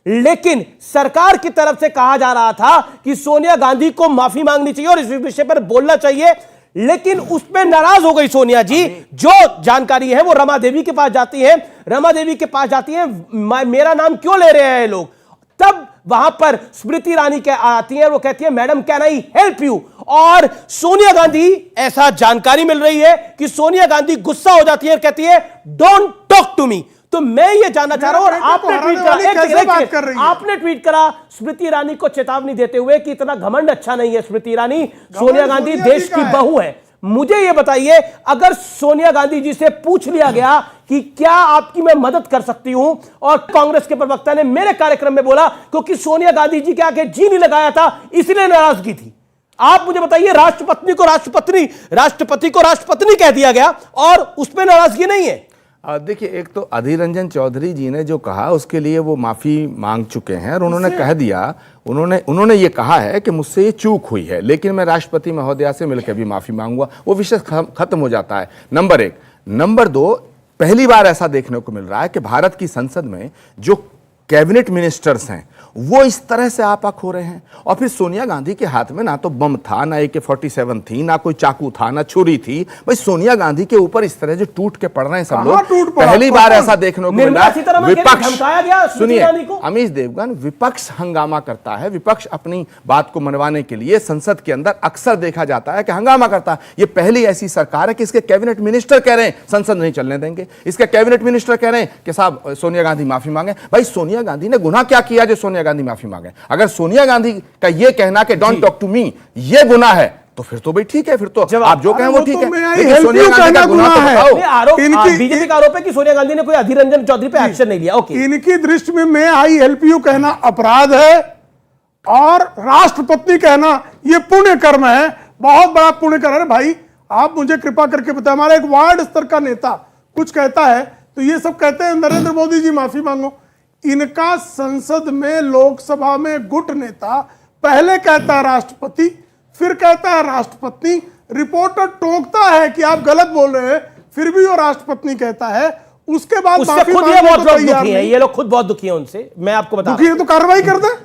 लेकिन सरकार की तरफ से कहा जा रहा था कि सोनिया गांधी को माफी मांगनी चाहिए और इस विषय पर बोलना चाहिए, लेकिन उस पर नाराज हो गई सोनिया जी। जो जानकारी है वो रमा देवी के पास जाती है, रमा देवी के पास जाती है, मेरा नाम क्यों ले रहे हैं लोग। तब वहां पर स्मृति ईरानी आती है, वो कहती है madam can I help you, और सोनिया गांधी, ऐसा जानकारी मिल रही है कि सोनिया गांधी गुस्सा हो जाती है, कहती है डोंट टॉक टू मी। तो मैं ये जानना चाह रहा हूं, और आपने ट्वीट करा स्मृति ईरानी को चेतावनी देते हुए कि इतना घमंड अच्छा नहीं है स्मृति ईरानी, सोनिया गांधी देश की बहू है। मुझे ये बताइए, अगर सोनिया गांधी जी से पूछ लिया गया कि क्या आपकी मैं मदद कर सकती हूं, और कांग्रेस के प्रवक्ता ने मेरे कार्यक्रम में बोला क्योंकि सोनिया गांधी जी के आगे जी नहीं लगाया था इसलिए नाराजगी थी, आप मुझे बताइए, राष्ट्रपति को राष्ट्रपत्नी कह दिया गया और उसमें नाराजगी नहीं है। देखिए, एक तो अधीर रंजन चौधरी जी ने जो कहा उसके लिए वो माफी मांग चुके हैं, और उन्होंने कह दिया, उन्होंने ये कहा है कि मुझसे ये चूक हुई है, लेकिन मैं राष्ट्रपति महोदया से मिलकर भी माफी मांगूंगा। वो विषय खत्म हो जाता है, नंबर एक। नंबर दो, पहली बार ऐसा देखने को मिल रहा है कि भारत की संसद में जो कैबिनेट मिनिस्टर्स हैं वो इस तरह से आपक हो रहे हैं। और फिर सोनिया गांधी के हाथ में ना तो बम था, ना AK-47 थी, ना कोई चाकू था, ना छुरी थी। भाई सोनिया गांधी के ऊपर इस तरह जो टूट के पड़ रहे हैं सब लोग, पहली बार ऐसा देखने को मिल रहा है। विपक्ष, सुनिए अमीश देवगन, विपक्ष हंगामा करता है, विपक्ष अपनी बात को मनवाने के लिए संसद के अंदर अक्सर देखा जाता है कि हंगामा करता है। ये पहली ऐसी सरकार है कि इसके कैबिनेट मिनिस्टर कह रहे हैं संसद नहीं चलने देंगे, इसके कैबिनेट मिनिस्टर कह रहे हैं कि साहब सोनिया गांधी माफी मांगे। भाई सोनिया गांधी ने गुनाह क्या किया जो सोनिया गांधी माफी मांगे? अगर सोनिया गांधी का ये कहना कि डोंट टॉक टू मी ये गुनाह है तो फिर तो भाई ठीक है, फिर तो आप जो कहें वो ठीक है, लेकिन सोनिया गांधी का गुनाह तो बताओ। बीजेपी का आरोप है कि सोनिया गांधी ने कोई अधीर रंजन चौधरी पे एक्शन नहीं लिया। ओके, इनकी दृष्टि में मैं आई हेल्प यू कहना अपराध है और राष्ट्रपति कहना ये पुण्य कर्म है, बहुत बड़ा पुण्य कर्म है। भाई आप मुझे कृपा करके बताएं, हमारा एक वार्ड स्तर का नेता कुछ कहता है तो ये सब कहते हैं नरेंद्र मोदी जी माफी मांगो। इनका संसद में, लोकसभा में गुट नेता पहले कहता है राष्ट्रपति, फिर कहता है राष्ट्रपति, रिपोर्टर टोकता है कि आप गलत बोल रहे हैं, फिर भी वो राष्ट्रपति कहता है, उसके बाद माफी खुद ये बहुत लोग दुखी हैं, ये लोग खुद बहुत दुखी हैं उनसे, मैं आपको बता दुखी है तो कार्रवाई कर दे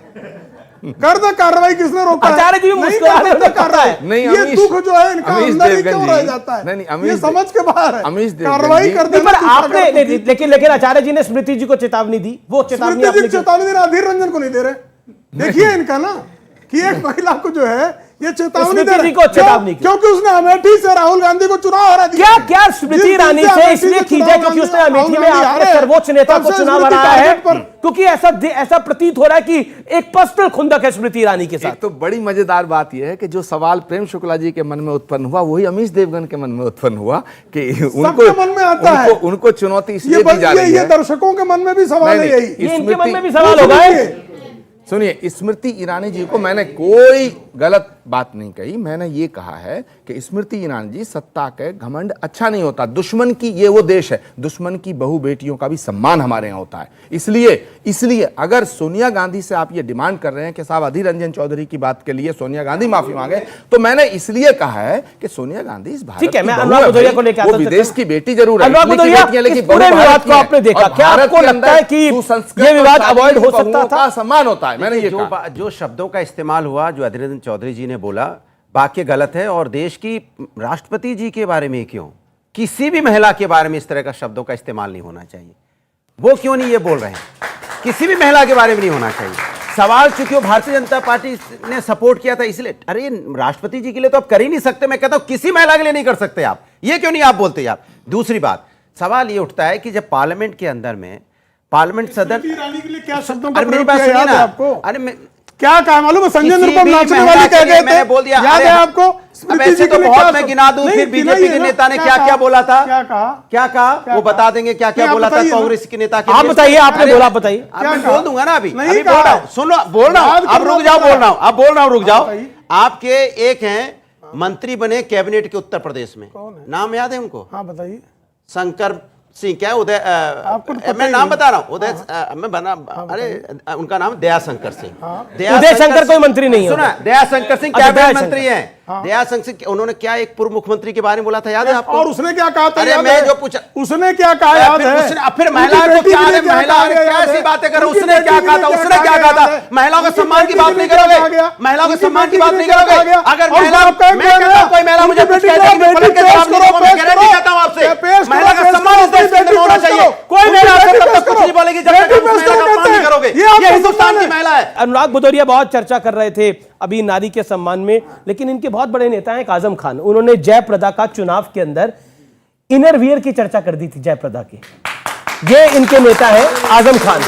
कार्रवाई, किसने रोका? आचार्य जी भी मुस्कुरा रहे हैं, रहा है। नहीं, ये अमीश- दुख जो है इनका अमीश अंदर ही देवगन क्यों जी- रह जाता है? नहीं, नहीं, अमीश ये दे- समझ के बाहर है। अमीश देवगन कार्रवाई जी- कर नहीं, देना पर दूसरा आपने कर नहीं, लेकिन आचार्य जी ने स्मृति जी को चेतावनी दी, वो चेतावनी स्मृति आपने जी क्यों- चेतावनी दे रहे, अधीर रंजन को नहीं दे रहे। देखिए इनका ना कि एक महिला को जो है ये चेतावनी स्मृति दे रहे जी को चेतावनी क्यों? क्योंकि उसने अमेठी से राहुल गांधी को चुनाव हरा दिया। क्या क्या स्मृति ईरानी से इसलिए खींचे क्योंकि उसने अमेठी में आपके सर्वोच्च नेता को चुनाव हराया है, क्योंकि ऐसा प्रतीत हो रहा है कि एक पर्सनल खुंदक है स्मृति ईरानी के साथ। एक तो बड़ी मजेदार बात यह है कि जो सवाल प्रेम शुक्ला जी के मन में उत्पन्न हुआ वही अमीश देवगन के मन में उत्पन्न हुआ कि सबके मन में आता है। उनको चुनौती इसलिए दी जा रही ये है। दर्शकों के मन में भी सवाल है यही। ये इनके मन स्मृति- में भी सवाल होगा है। सुनिए, स्मृति ईरानी जी को मैंने कोई गलत बात नहीं कही। मैंने ये कहा है कि स्मृति ईरानी जी सत्ता के घमंड अच्छा नहीं होता। दुश्मन की, ये वो देश है, दुश्मन की बहू बेटियों का भी सम्मान हमारे यहाँ होता है। इसलिए अगर सोनिया गांधी से आप ये डिमांड कर रहे हैं कि साहब अधीर रंजन चौधरी की बात के लिए सोनिया गांधी माफी मांगे, तो मैंने इसलिए कहा है कि सोनिया गांधी इस भारत ठीक है, की मैं बहू अनुराग है भदौरिया भाई। को लेकर वो आता हूं। विदेश की बेटी जरूर है, अनुराग इटली की भदौरिया, बेटी है, लेकिन इस पूरे बहू विवाद भारत को की है। आपने देखा, और क्या भारत आपको के लगता अंदर है कि सुसंस्कृत ये विवाद और अवॉइड हो बहूओं सकता था? का सम्मान होता है। मैंने ये कहा। जो शब्दों का इस्तेमाल हुआ, जो अधीर रंजन चौधरी जी ने बोला, वाक्य गलत है। और देश की राष्ट्रपति जी के बारे में क्यों, किसी भी महिला के बारे में इस तरह का शब्दों का इस्तेमाल नहीं होना चाहिए। वो क्यों नहीं ये बोल रहे हैं? किसी भी महिला के बारे में नहीं होना चाहिए। सवाल चूंकि वो भारतीय जनता पार्टी ने सपोर्ट किया था इसलिए, अरे राष्ट्रपति जी के लिए तो आप कर ही नहीं सकते। मैं कहता हूं किसी महिला के लिए नहीं कर सकते आप। ये क्यों नहीं आप बोलते आप? दूसरी बात, सवाल ये उठता है कि जब पार्लियामेंट के अंदर में पार्लियामेंट सदन, ईरानी के लिए क्या शब्दों का अरे मेरी प्रयोग बात किया सुनिए याद है ना। आपको? अरे मैं क्या कहा मालूम है? संजय किसी निरुपम भी नाचने महिला वाली के कह लिए गए मैंने थे, बोल दिया। याद अरे है आपको? अब स्मृति ऐसे जी तो के लिए बहुत क्या मैं शब्द- गिना दूं, नहीं, फिर बीजेपी गिनाइए के ना। नेता ने क्या क्या क्या कहा? बोला था, क्या कहा? क्या कहा वो बता देंगे क्या क्या नहीं, आप बोला था बताइए ना। कांग्रेस के नेता के आप लिए। बताइए, आपने अरे, बोला, आप बताइए। अब क्या मैं कहा? बोल दूंगा ना। अभी नहीं अभी कहा। बोल रहा हूं, सुन लो, बोल रहा हूं, याद अब करना रुक जाओ, पड़ता है। बोल रहा हूं, अब बोल रहा हूं, रुक जाओ। बताइए। आपके एक हैं मंत्री बने कैबिनेट के उत्तर प्रदेश में, नाम याद है उनको? हाँ बताइए। शंकर सिंह, क्या उदय, आपको तो पता मैं ही नाम नहीं। बता रहा हूँ, उदय, मैं बना, अरे उनका नाम दयाशंकर सिंह। उदय शंकर कोई मंत्री नहीं है। सुना, दयाशंकर सिंह अच्छा, कैबिनेट दयाशंकर। मंत्री हैं। दयाशंकर सिंह, उन्होंने क्या एक पूर्व मुख्यमंत्री के बारे में बोला था, याद है आपको? और उसने क्या कहा था? अरे याद मैं है? जो पूछा, उसने क्या कहा याद है? फिर महिलाओं को क्या, महिलाओं ने कैसी बातें करो, उसने क्या कहा था, उसने क्या कहा था? महिलाओं के सम्मान की बात नहीं करोगे, महिलाओं के सम्मान की बात नहीं करोगे। अगर महिला, मैं कहता हूं कोई महिला मुझे कुछ कह देगी, मैं पलट के जवाब नहीं दूंगा, मैं गारंटी कहता हूं आपसे। महिला का सम्मान इस देश के अंदर होना चाहिए। कोई महिला आपसे तब तक कुछ नहीं बोलेगी जब तक आप महिला का सम्मान नहीं करोगे। ये हिंदुस्तान की महिला है। अनुराग भदौरिया बहुत चर्चा कर रहे थे अभी नारी के सम्मान में, लेकिन इनके बहुत बड़े नेता हैं आजम खान। उन्होंने जयप्रदा का चुनाव के अंदर इनरवियर की चर्चा कर दी थी जयप्रदा की। ये इनके नेता है आजम खान।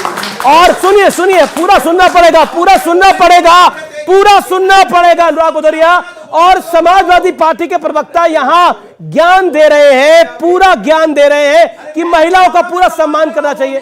और सुनिए सुनिए, पूरा सुनना पड़ेगा, पूरा सुनना पड़ेगा, पूरा सुनना पड़ेगा अनुराग भदौरिया। और समाजवादी पार्टी के प्रवक्ता यहां ज्ञान दे रहे हैं, पूरा ज्ञान दे रहे हैं कि महिलाओं का पूरा सम्मान करना चाहिए।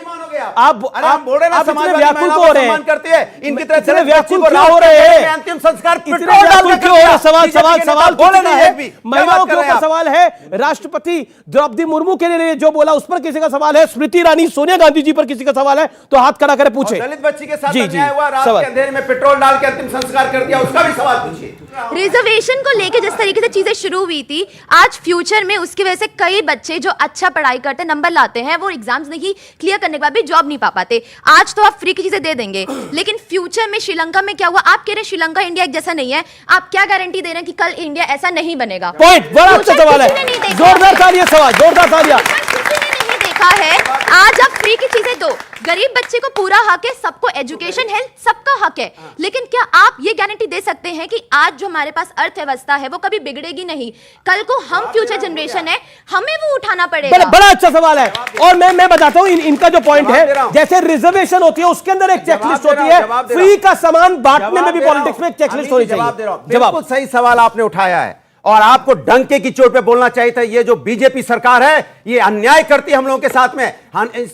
आप बोल रहे हैं आप इतने व्याकुल को हो रहे सम्मान हैं, करते हैं, इनकी तरह इतने दलित व्याकुल बच्ची को क्यों हो रहे राष्ट्र हैं? अंतिम संस्कार इतने पेट्रोल डाल व्याकुल के क्यों हो रहे हैं? करते हैं। सवाल बीजेपी के सवाल नेता सवाल बोले किसी का नहीं है? एक भी। क्या महिलाओं बात के कर रहे हैं ऊपर आप? सवाल है, राष्ट्रपति द्रौपदी मुर्मू के लिए जो बोला उस पर किसी का सवाल है, स्मृति ईरानी सोनिया गांधी जी पर किसी का सवाल है, तो हाथ खड़ा करे पूछे। दलित बच्ची के साथ जी, अन्याय हुआ, रात सवाल। के अंधेरे में पेट्रोल डाल के अंतिम संस्कार कर दिया, उसका भी सवाल पूछिए। रिजर्वेशन को लेके जिस तरीके से चीजें शुरू हुई थी, आज फ्यूचर में उसकी वजह से कई बच्चे जो अच्छा पढ़ाई करते, नंबर लाते हैं, वो एग्जाम्स नहीं क्लियर करने के बाद भी जॉब नहीं पा पाते। आज तो आप फ्री की चीजें दे देंगे, लेकिन फ्यूचर में श्रीलंका में क्या हुआ? आप कह रहे श्रीलंका इंडिया एक जैसा नहीं है, आप क्या गारंटी दे रहे हैं कि कल इंडिया ऐसा नहीं बनेगा? पॉइंट, बड़ा अच्छा सवाल है, जोरदार तालियां, सवाल जोरदार तालियां। नहीं देखा है। आज आप फ्री की चीजें दो, गरीब बच्चे को पूरा हक है, सबको एजुकेशन, हेल्थ, सबका हक है, लेकिन क्या आप ये गारंटी दे सकते हैं कि आज जो हमारे पास अर्थव्यवस्था है वो कभी बिगड़ेगी नहीं? कल को हम फ्यूचर जनरेशन है, हमें वो उठाना पड़ेगा। बड़ा अच्छा सवाल है। और मैं बताता हूं इनका जो पॉइंट है, जैसे रिजर्वेशन होती है उसके अंदर एक चेकलिस्ट होती है, फ्री का सामान बांटने में भी पॉलिटिक्स में एक चेकलिस्ट होनी चाहिए। जवाब सही सवाल आपने उठाया है, और आपको डंके की चोट पे बोलना चाहिए था। ये जो बीजेपी सरकार है, ये अन्याय करती है हम लोगों के साथ में।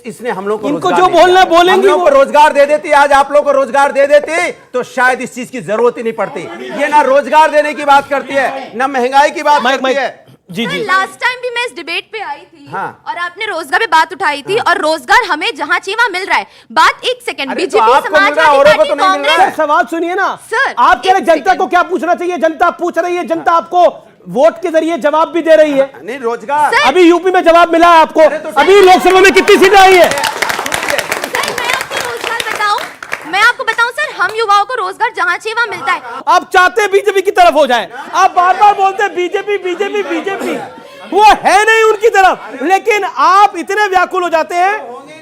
इसने हम लोगों को इनको जो बोलना बोलेंगे, हम लोगों को रोजगार दे देती। आज आप लोगों को रोजगार दे देती तो शायद इस चीज की जरूरत ही नहीं पड़ती। ये ना रोजगार देने की बात करती है, ना महंगाई की बात करती है। जी जी, लास्ट टाइम भी मैं इस डिबेट पे आई थी, हाँ। और आपने रोजगार पे बात उठाई थी, और रोजगार हमें जहां चाहिए वहां मिल रहा है। बात एक सेकंड, अरे तो बीजेपी, आपको मिल रहा है, समाजवादी औरों को पार्टी, तो नहीं मिल रहा है। कांग्रेस। सवाल सुनिए ना सर, आप कह रहे एक जनता सेकंड। को क्या पूछना चाहिए? जनता पूछ रही है, जनता आपको वोट के जरिए जवाब भी दे रही है। नहीं, रोजगार अभी यूपी में जवाब मिला है आपको, अभी लोकसभा में कितनी सीटें आई है? मैं आपको बताऊं सर, हम युवाओं को रोजगार जहां चाहिए वहां मिलता है। आप चाहते बीजेपी की तरफ हो जाए, आप बार बार बोलते हैं बीजेपी बीजेपी बीजेपी, वो है नहीं उनकी तरफ, लेकिन आप इतने व्याकुल हो जाते हैं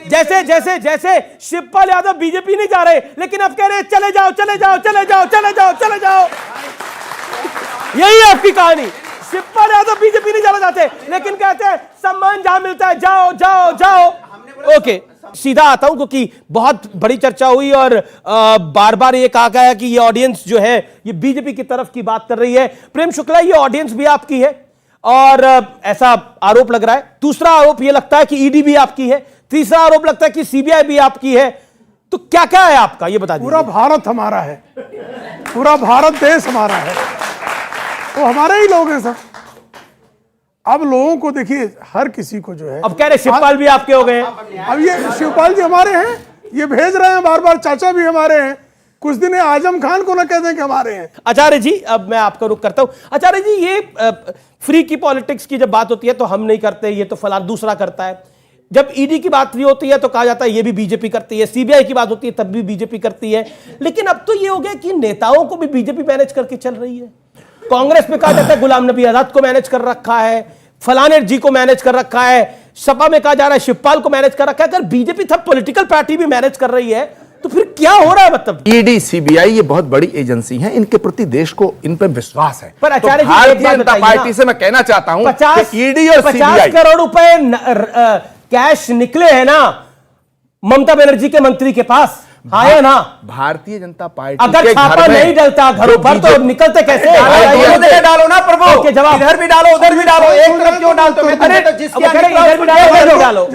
जैसे जैसे जैसे शिवपाल यादव बीजेपी नहीं जा रहे, लेकिन आप कह रहे हैं चले जाओ चले जाओ चले जाओ चले जाओ चले जाओ। यही है आपकी कहानी। शिवपाल यादव बीजेपी नहीं जाना चाहते, लेकिन कहते हैं सम्मान जहां मिलता है जाओ जाओ जाओ। ओके, सीधा आता हूं क्योंकि बहुत बड़ी चर्चा हुई और बार बार ये कहा गया कि ये ऑडियंस जो है ये बीजेपी की तरफ की बात कर रही है। प्रेम शुक्ला, ये ऑडियंस भी आपकी है और ऐसा आरोप लग रहा है। दूसरा आरोप ये लगता है कि ईडी भी आपकी है, तीसरा आरोप लगता है कि सीबीआई भी आपकी है। तो क्या क्या है आपका, ये बता दीजिए। पूरा भारत हमारा है, पूरा भारत देश हमारा है, वो हमारे ही लोग हैं सब। अब लोगों को देखिए, हर किसी को जो है, अब कह रहे शिवपाल भी आपके हो गए। अब ये शिवपाल जी हमारे हैं, ये भेज रहे हैं बार बार, चाचा भी हमारे हैं। कुछ दिन आजम खान को ना कह दें कि हमारे हैं। आचार्य जी, अब मैं आपका रुख करता हूं। आचार्य जी, ये फ्री की पॉलिटिक्स की जब बात होती है तो हम नहीं करते, ये तो फलाना दूसरा करता है। जब ईडी की बात नहीं होती है तो कहा जाता है ये भी बीजेपी करती है, सीबीआई की बात होती है तब भी बीजेपी करती है। लेकिन अब तो ये हो गया कि नेताओं को भी बीजेपी मैनेज करके चल रही है। कांग्रेस में कहा जाता है गुलाम नबी आजाद को मैनेज कर रखा है, फलाने जी को मैनेज कर रखा है, सपा में कहा जा रहा है शिवपाल को मैनेज कर रखा है। अगर बीजेपी सब पॉलिटिकल पार्टी भी मैनेज कर रही है तो फिर क्या हो रहा है? मतलब ईडी सीबीआई ये बहुत बड़ी एजेंसी हैं, इनके प्रति देश को इन पे विश्वास है। पर आचार्य जी, भारतीय जनता पार्टी से मैं कहना चाहता हूं कि ईडी और 50 करोड़ रुपए कैश निकले हैं ना ममता बनर्जी के मंत्री के पास, आया ना। भारतीय जनता पार्टी अगर छापा नहीं डलता घरों पर तो निकलते कैसे? डालो ना प्रभु, जवाब इधर भी डालो उधर भी डालो, एक तरफ क्यों डालते हो? अरे जिसकी इधर भी डालो,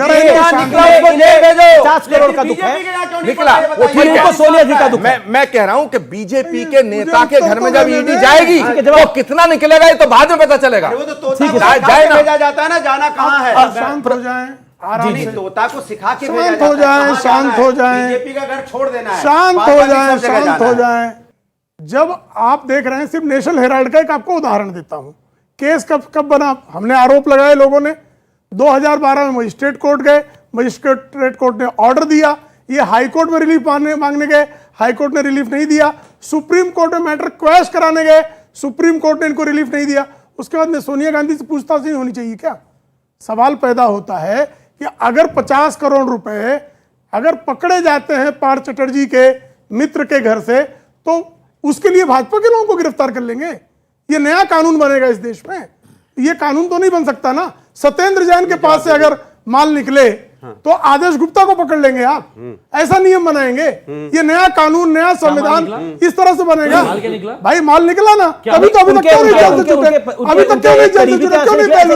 50 करोड़ का दुख है निकला, वो ठीक है। सोनिया जी का दुख है। मैं कह रहा हूं कि बीजेपी के नेता के घर में जब ईडी जाएगी तो कितना निकलेगा ये तो बाद में पता चलेगा। भेजा जाता है ना, जाना कहाँ है? शांत हो जाएं, तोता को सिखा के शांत हो जाएं, शांत हो जाएं, बीजेपी का घर छोड़ देना है, शांत हो जाएं, शांत हो जाएं। जब आप देख रहे हैं, सिर्फ नेशनल हेराल्ड का एक आपको उदाहरण देता हूं। केस कब बना? हमने आरोप लगाए लोगों ने, 2012 में मजिस्ट्रेट कोर्ट गए, मजिस्ट्रेट कोर्ट ने ऑर्डर दिया, ये हाई कोर्ट में रिलीफ मांगने गए, हाई कोर्ट ने रिलीफ नहीं दिया, सुप्रीम कोर्ट में मैटर क्वैश कराने गए, सुप्रीम कोर्ट ने इनको रिलीफ नहीं दिया। उसके बाद में सोनिया गांधी से पूछताछ नहीं होनी चाहिए क्या? सवाल पैदा होता है कि अगर 50 करोड़ रुपए अगर पकड़े जाते हैं पार्थ चटर्जी के मित्र के घर से, तो उसके लिए भाजपा के लोगों को गिरफ्तार कर लेंगे। ये नया कानून बनेगा इस देश में। ये कानून तो नहीं बन सकता ना। सत्येंद्र जैन के पास से अगर माल निकले तो आदेश गुप्ता को पकड़ लेंगे आप, ऐसा नियम बनाएंगे। ये नया कानून, नया संविधान इस तरह से बनेगा। भाई माल निकला ना, तभी तो अभी तक क्यों नहीं जेल से छूटे? अभी तक क्यों नहीं जेल से छूटे? क्यों नहीं बेल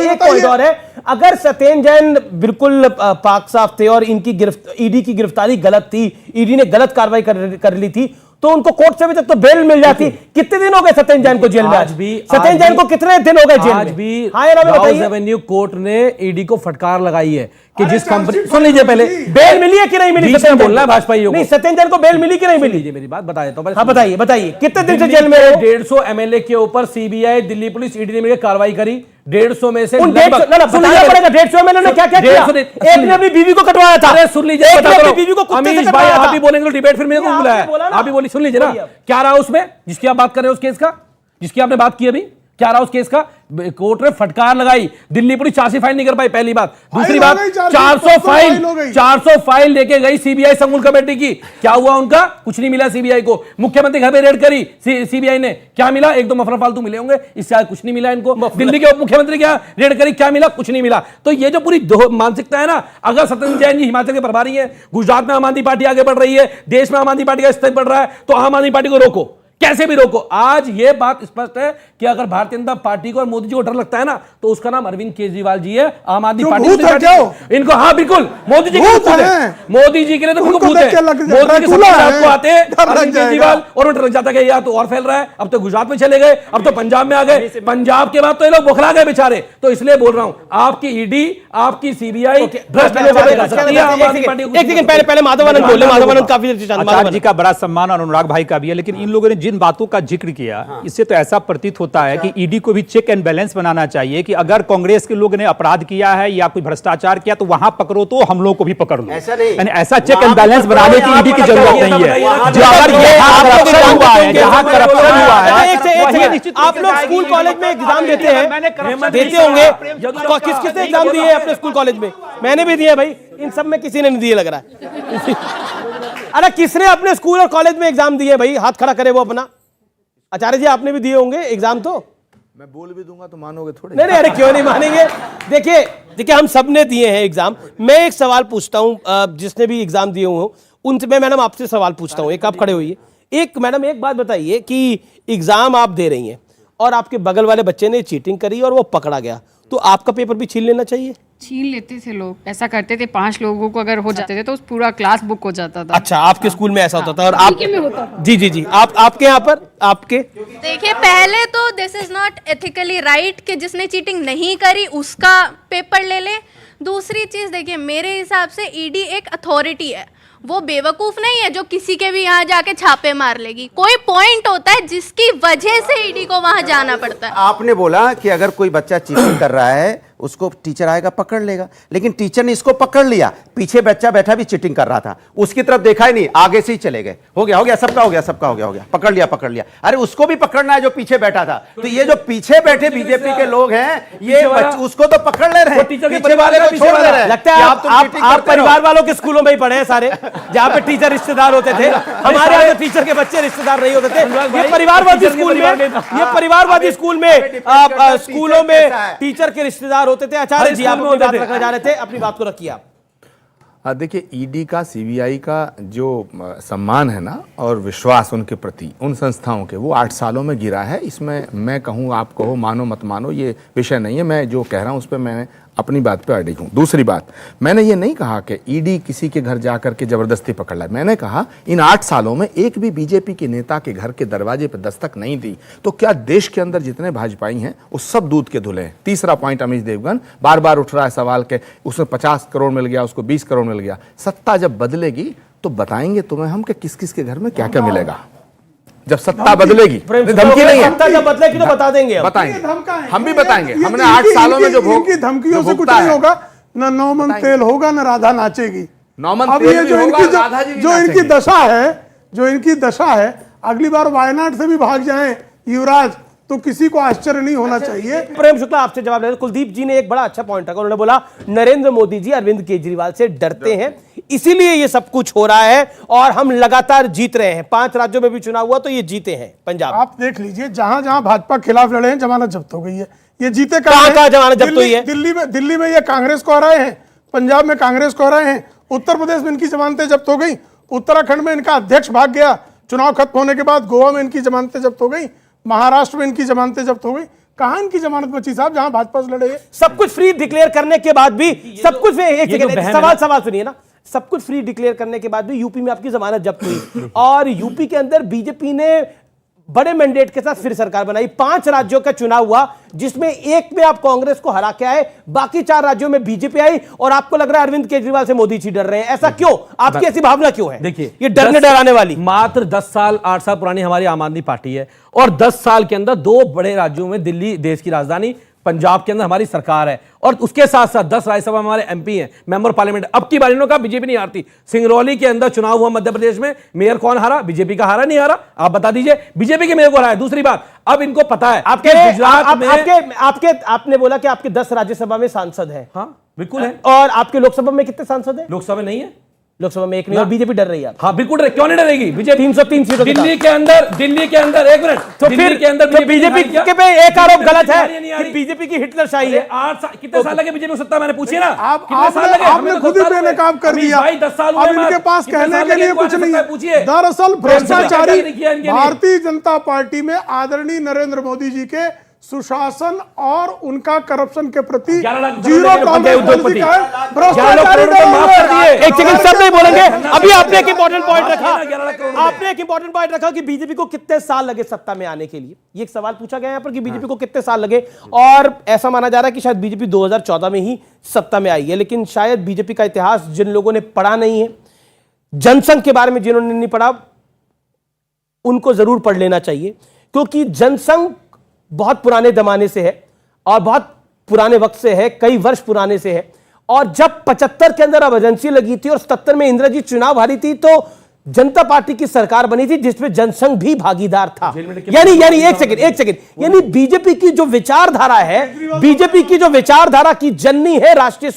हुई? अगर सत्येंद्र जैन बिल्कुल पाक साफ थे और इनकी ईडी की गिरफ्तारी गलत थी, ईडी ने गलत कार्रवाई कर ली थी, तो उनको कोर्ट से अभी तक तो बेल मिल जाती। कितने दिन हो गए सत्येंद्र जैन को जेल में? आज भी सत्येंद्र जैन को कितने दिन हो गए जेल में? आज भी हाउस एवेन्यू कोर्ट ने ईडी को फटकार लगाई है कि जिस कंपनी, सुन लीजिए पहले, बेल मिली है कि नहीं मिली? सत्येंद्र बोलना है भाजपा नहीं, सत्येंद्र जैन को बेल मिली कि नहीं मिली? मेरी बात बता देता हूं। हाँ बताइए बताइए, कितने दिन से जेल में? 150 एमएलए के ऊपर सीबीआई, दिल्ली पुलिस, ईडी ने मिलकर कार्रवाई करी। 150 में से 150 एमएलए ने क्या क्या किया? एक ने अपनी बीवी को कटवाया था। अरे सुन लीजिए, बीवी को अमीश भाई आप भी बोलेंगे तो डिबेट फिर मेरे को बुलाया, आप भी बोलिए, सुन लीजिए ना क्या रहा उसमें जिसकी आप बात कर रहे हो, उस केस का जिसकी आपने बात की अभी, क्या रहा उस केस का? कोर्ट ने फटकार लगाई, दिल्ली पुलिस चार्जशीट फाइल नहीं कर पाई, पहली बात। दूसरी बात, 400 फाइल लेके गई सीबीआई संगुल कमेटी की, क्या हुआ उनका? कुछ नहीं मिला सीबीआई को। मुख्यमंत्री घर पे रेड करी सीबीआई ने, क्या मिला? एक दो मफलर फालतू मिले होंगे, इससे कुछ नहीं मिला इनको। दिल्ली के उप मुख्यमंत्री क्या रेड करी, क्या मिला? कुछ नहीं मिला। तो ये जो पूरी मानसिकता है ना, अगर सत्येंद्र जैन जी हिमाचल के प्रभारी है, गुजरात में आम आदमी पार्टी आगे बढ़ रही है, देश में आम आदमी पार्टी का स्तर बढ़ रहा है, तो आम आदमी पार्टी को रोको, कैसे भी रोको। आज यह बात स्पष्ट है कि अगर भारतीय जनता पार्टी को और मोदी जी को डर लगता है ना, तो उसका नाम अरविंद केजरीवाल जी है, आम आदमी पार्टी इनको। हाँ बिल्कुल, मोदी जी के लिए, मोदी जी के लिए तो बिल्कुल भूत है। मोदी के साथ को आते हैं अरविंद केजरीवाल और डर लग जाता है कि यार तो और फैल रहा है। अब तो गुजरात में चले गए, अब तो पंजाब में आ गए, पंजाब के बाद तो ये लोग बौखला गए बेचारे। तो इसलिए बोल रहा हूं, आपकी ईडी, आपकी सीबीआई भ्रष्ट पहले माधवानंद बोले, माधवानंद काफी आचार्य जी का बड़ा सम्मान और अनुराग भाई का भी है, लेकिन इन लोगों ने जिन बातों का जिक्र किया, इससे तो ऐसा प्रतीत होता है कि ईडी को भी चेक एंड बैलेंस बनाना चाहिए कि अगर कांग्रेस के लोग ने अपराध किया है या कोई भ्रष्टाचार किया तो वहां पकड़ो, तो हम लोग को भी पकड़ लो। ऐसा नहीं, यानी ऐसा चेक एंड बैलेंस बनाने की ईडी की जरूरत नहीं है। जो अगर ये करप्शन हुआ है, जहां करप्शन हुआ है, आप लोग स्कूल कॉलेज में एग्जाम देते हैं, देते होंगे, किस किसने एग्जाम दिए अपने स्कूल कॉलेज में? मैंने भी दिए भाई, इन सब में किसी ने नहीं दिए लग रहा है। अरे किसने अपने स्कूल और कॉलेज में एग्जाम दिए भाई? हाथ खड़ा करे वो अपना। आचार्य जी आपने भी दिए होंगे एग्जाम, तो मैं बोल भी दूंगा तो मानोगे थोड़े? नहीं, अरे क्यों नहीं मानेंगे? देखिए हम सब ने दिए हैं एग्जाम। मैं एक सवाल पूछता हूं, जिसने भी एग्जाम दिए हो उनसे, मैं मैडम आपसे सवाल पूछता हूं। एक आप खड़े होइए। एक मैडम एक बात बताइए कि एग्जाम आप दे रही हैं और आपके बगल वाले बच्चे ने चीटिंग करी और वो पकड़ा गया, तो आपका पेपर भी छीन लेना चाहिए? छीन लेते थे लोग, ऐसा करते थे। 5 लोगों को अगर हो जाते थे तो पूरा क्लास बुक हो जाता था। अच्छा, आपके स्कूल में ऐसा होता था? और आप में होता था। जी, आपके यहाँ पर आपके देखिए, पहले तो this is not ethically right कि जिसने चीटिंग नहीं करी उसका पेपर ले ले। दूसरी चीज देखिए, मेरे हिसाब से ईडी एक अथॉरिटी है, वो बेवकूफ नहीं है जो किसी के भी यहाँ जाके छापे मार लेगी। कोई पॉइंट होता है जिसकी वजह से ईडी को वहां जाना पड़ता है। आपने बोला कि अगर कोई बच्चा चीटिंग कर रहा है उसको टीचर आएगा पकड़ लेगा, लेकिन टीचर ने इसको पकड़ लिया, पीछे बच्चा बैठा भी चीटिंग कर रहा था, उसकी तरफ देखा ही नहीं, आगे से ही चले गए। हो गया सबका हो गया, पकड़ लिया। अरे उसको भी पकड़ना है जो पीछे बैठा था। तो ये जो पीछे बैठे बीजेपी के लोग हैं, ये उसको तो पकड़ ले रहे हैं, पीछे वाले को छोड़ दे रहे हैं। लगता है आप परिवार वालों के स्कूलों में ही पढ़े हैं सारे, जहाँ पे टीचर रिश्तेदार होते थे। हमारे यहाँ तो टीचर के बच्चे रिश्तेदार नहीं होते थे। ये परिवारवादी स्कूल में स्कूलों में टीचर के रिश्तेदार होते थे। आचार्य जी आप अपनी बात रखना जा रहे थे, अपनी बात को रखिए आप। देखिए, ईडी का, सीबीआई का जो सम्मान है ना और विश्वास उनके प्रति, उन संस्थाओं के, वो 8 सालों में गिरा है। इसमें मैं कहूँ, आप कहो, मानो मत मानो, ये विषय नहीं है। मैं जो कह रहा हूँ उस पर मैं अपनी बात पे अडिग हूँ। दूसरी बात, मैंने ये नहीं कहा कि ईडी किसी के घर जाकर के जबरदस्ती पकड़ लाए। मैंने कहा इन 8 सालों में एक भी बीजेपी के नेता के घर के दरवाजे पर दस्तक नहीं दी, तो क्या देश के अंदर जितने भाजपाई हैं वो सब दूध के धुले हैं? तीसरा पॉइंट, अमीश देवगन बार बार उठ रहा है सवाल के उसे 50 करोड़ मिल गया, उसको 20 करोड़ मिल गया। सत्ता जब बदलेगी तो बताएंगे तुम्हें हम कि किस किस के घर में क्या क्या मिलेगा। जब सत्ता बदलेगी, धमकी नहीं है, सत्ता जब बदलेगी तो बता देंगे, बताएंगे, हम भी बताएंगे। हमने 8 सालों में जो धमकियों से कुछ नहीं होगा, न नौमन तेल होगा न राधा नाचेगी। अब ये जो इनकी दशा है, अगली बार वायनाड से भी भाग जाएं युवराज तो किसी को आश्चर्य नहीं होना चाहिए। प्रेम शुक्ला आपसे जवाब ले। कुलदीप जी ने एक बड़ा अच्छा पॉइंट रखा, उन्होंने बोला नरेंद्र मोदी जी अरविंद केजरीवाल से डरते हैं, इसीलिए ये सब कुछ हो रहा है और हम लगातार जीत रहे हैं। 5 राज्यों में भी चुनाव हुआ तो ये जीते हैं। पंजाब आप देख लीजिए, जहां जहां भाजपा खिलाफ लड़े हैं जमानत जब्त हो गई है। ये जीते कहां जमानत जब्त हुई है? दिल्ली में ये कांग्रेस को हराए हैं, पंजाब में कांग्रेस को हराए हैं, उत्तर प्रदेश में इनकी जमानतें जब्त हो गई, उत्तराखंड में इनका अध्यक्ष भाग गया चुनाव खत्म होने के बाद, गोवा में इनकी जमानतें जब्त हो गई, महाराष्ट्र में इनकी जमानतें जब्त हो गई। कहां इनकी जमानत बची साहब जहां भाजपा से लड़े? सब कुछ फ्री डिक्लेयर करने के बाद भी, सब कुछ सवाल सुनिए ना, सब कुछ फ्री डिक्लेयर करने के बाद भी यूपी में आपकी जमानत जब्त हुई और यूपी के अंदर बीजेपी ने बड़े मैंडेट के साथ फिर सरकार बनाई। 5 राज्यों का चुनाव हुआ जिसमें एक में आप कांग्रेस को हरा के आए, बाकी 4 राज्यों में बीजेपी आई और आपको लग रहा है अरविंद केजरीवाल से मोदी जी डर रहे हैं। ऐसा क्यों? आपकी ऐसी भावना क्यों है? देखिए, ये डरने डराने वाली मात्र 10 साल 8 साल पुरानी हमारी आम आदमी पार्टी है और 10 साल के अंदर 2 बड़े राज्यों में, दिल्ली देश की राजधानी, पंजाब के अंदर हमारी सरकार है और उसके साथ साथ 10 राज्यसभा में हमारे एमपी हैं, मेंबर पार्लियामेंट। अब की बार इन्होंने कहा बीजेपी नहीं हारती। सिंगरौली के अंदर चुनाव हुआ मध्य प्रदेश में, मेयर कौन हारा? बीजेपी का हारा, नहीं हारा? आप बता दीजिए, बीजेपी के मेयर को हराया। दूसरी बात, अब इनको पता है आपके गुजरात में आपने बोला कि आपके 10 राज्यसभा में सांसद है। हाँ बिल्कुल है। और आपके लोकसभा में कितने सांसद है? लोकसभा में नहीं है, लोकसभा में एक नहीं, और बीजेपी डर रही है। हाँ बिल्कुल डर, क्यों नहीं डरेगी बीजेपी? 303 सीटों दिल्ली के अंदर 1 मिनट, तो फिर के अंदर बीजेपी के पे एक आरोप गलत है कि बीजेपी की हिटलरशाही है। 8 साल कितने साल लगे बीजेपी को सत्ता? मैंने पूछी ना, आपने खुद ही बेनकाब कर दिया। अब इनके पास कहने के लिए कुछ नहीं है। दरअसल भ्रष्टाचारी भारतीय जनता पार्टी में आदरणीय नरेंद्र मोदी जी के सुशासन और उनका करप्शन के प्रति जीरो टॉलरेंस का है। भ्रष्टाचारी एक सेकंड, सब नहीं बोलेंगे। अभी आपने एक इंपॉर्टेंट पॉइंट रखा, आपने एक इंपॉर्टेंट पॉइंट रखा कि बीजेपी को कितने साल लगे सत्ता में आने के लिए। ये एक सवाल पूछा गया यहाँ पर कि बीजेपी को कितने साल लगे, और ऐसा माना जा रहा है कि शायद बीजेपी 2014 में ही सत्ता में आई है। लेकिन शायद बीजेपी का इतिहास जिन लोगों ने पढ़ा नहीं है, जनसंघ के बारे में जिन्होंने नहीं पढ़ा, उनको जरूर पढ़ लेना चाहिए, क्योंकि जनसंघ बहुत पुराने जमाने से है और बहुत पुराने वक्त से है, कई वर्ष पुराने से है। और जब 75 के अंदर इमरजेंसी लगी थी और 77 में इंदिराजीत चुनाव हारी थी, तो जनता पार्टी की सरकार बनी थी जिसमें जनसंघ भी भागीदार था। यानी एक सेकंड, यानी बीजेपी की जो विचारधारा है, बीजेपी की जो विचारधारा की जननी है राष्ट्रीय